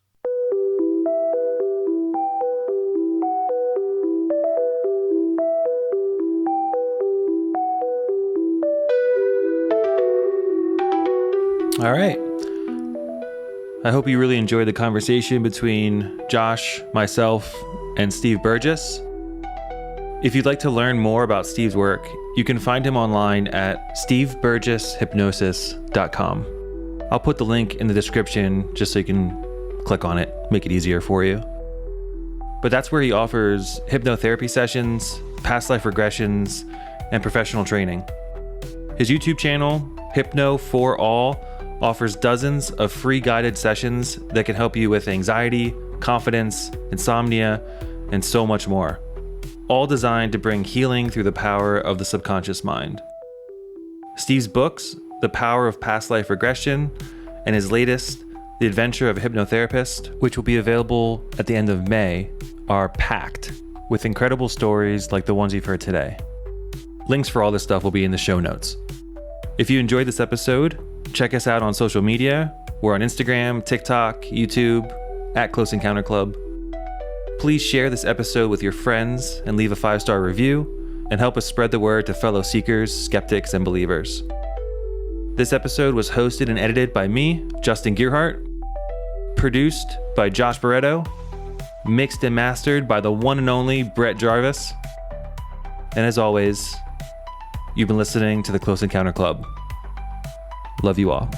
All right. I hope you really enjoyed the conversation between Josh, myself, and Steve Burgess. If you'd like to learn more about Steve's work, you can find him online at steveburgesshypnosis.com. I'll put the link in the description just so you can click on it, make it easier for you. But that's where he offers hypnotherapy sessions, past life regressions, and professional training. His YouTube channel, Hypno for All, offers dozens of free guided sessions that can help you with anxiety, confidence, insomnia, and so much more. All designed to bring healing through the power of the subconscious mind. Steve's books, The Power of Past Life Regression, and his latest, The Adventure of a Hypnotherapist, which will be available at the end of May, are packed with incredible stories like the ones you've heard today. Links for all this stuff will be in the show notes. If you enjoyed this episode, check us out on social media. We're on Instagram, TikTok, YouTube, at Close Encounter Club. Please share this episode with your friends and leave a 5-star review, and help us spread the word to fellow seekers, skeptics, and believers. This episode was hosted and edited by me, Justin Gearhart, produced by Josh Barretto, mixed and mastered by the one and only Brett Jarvis. And as always, you've been listening to the Close Encounter Club. Love you all.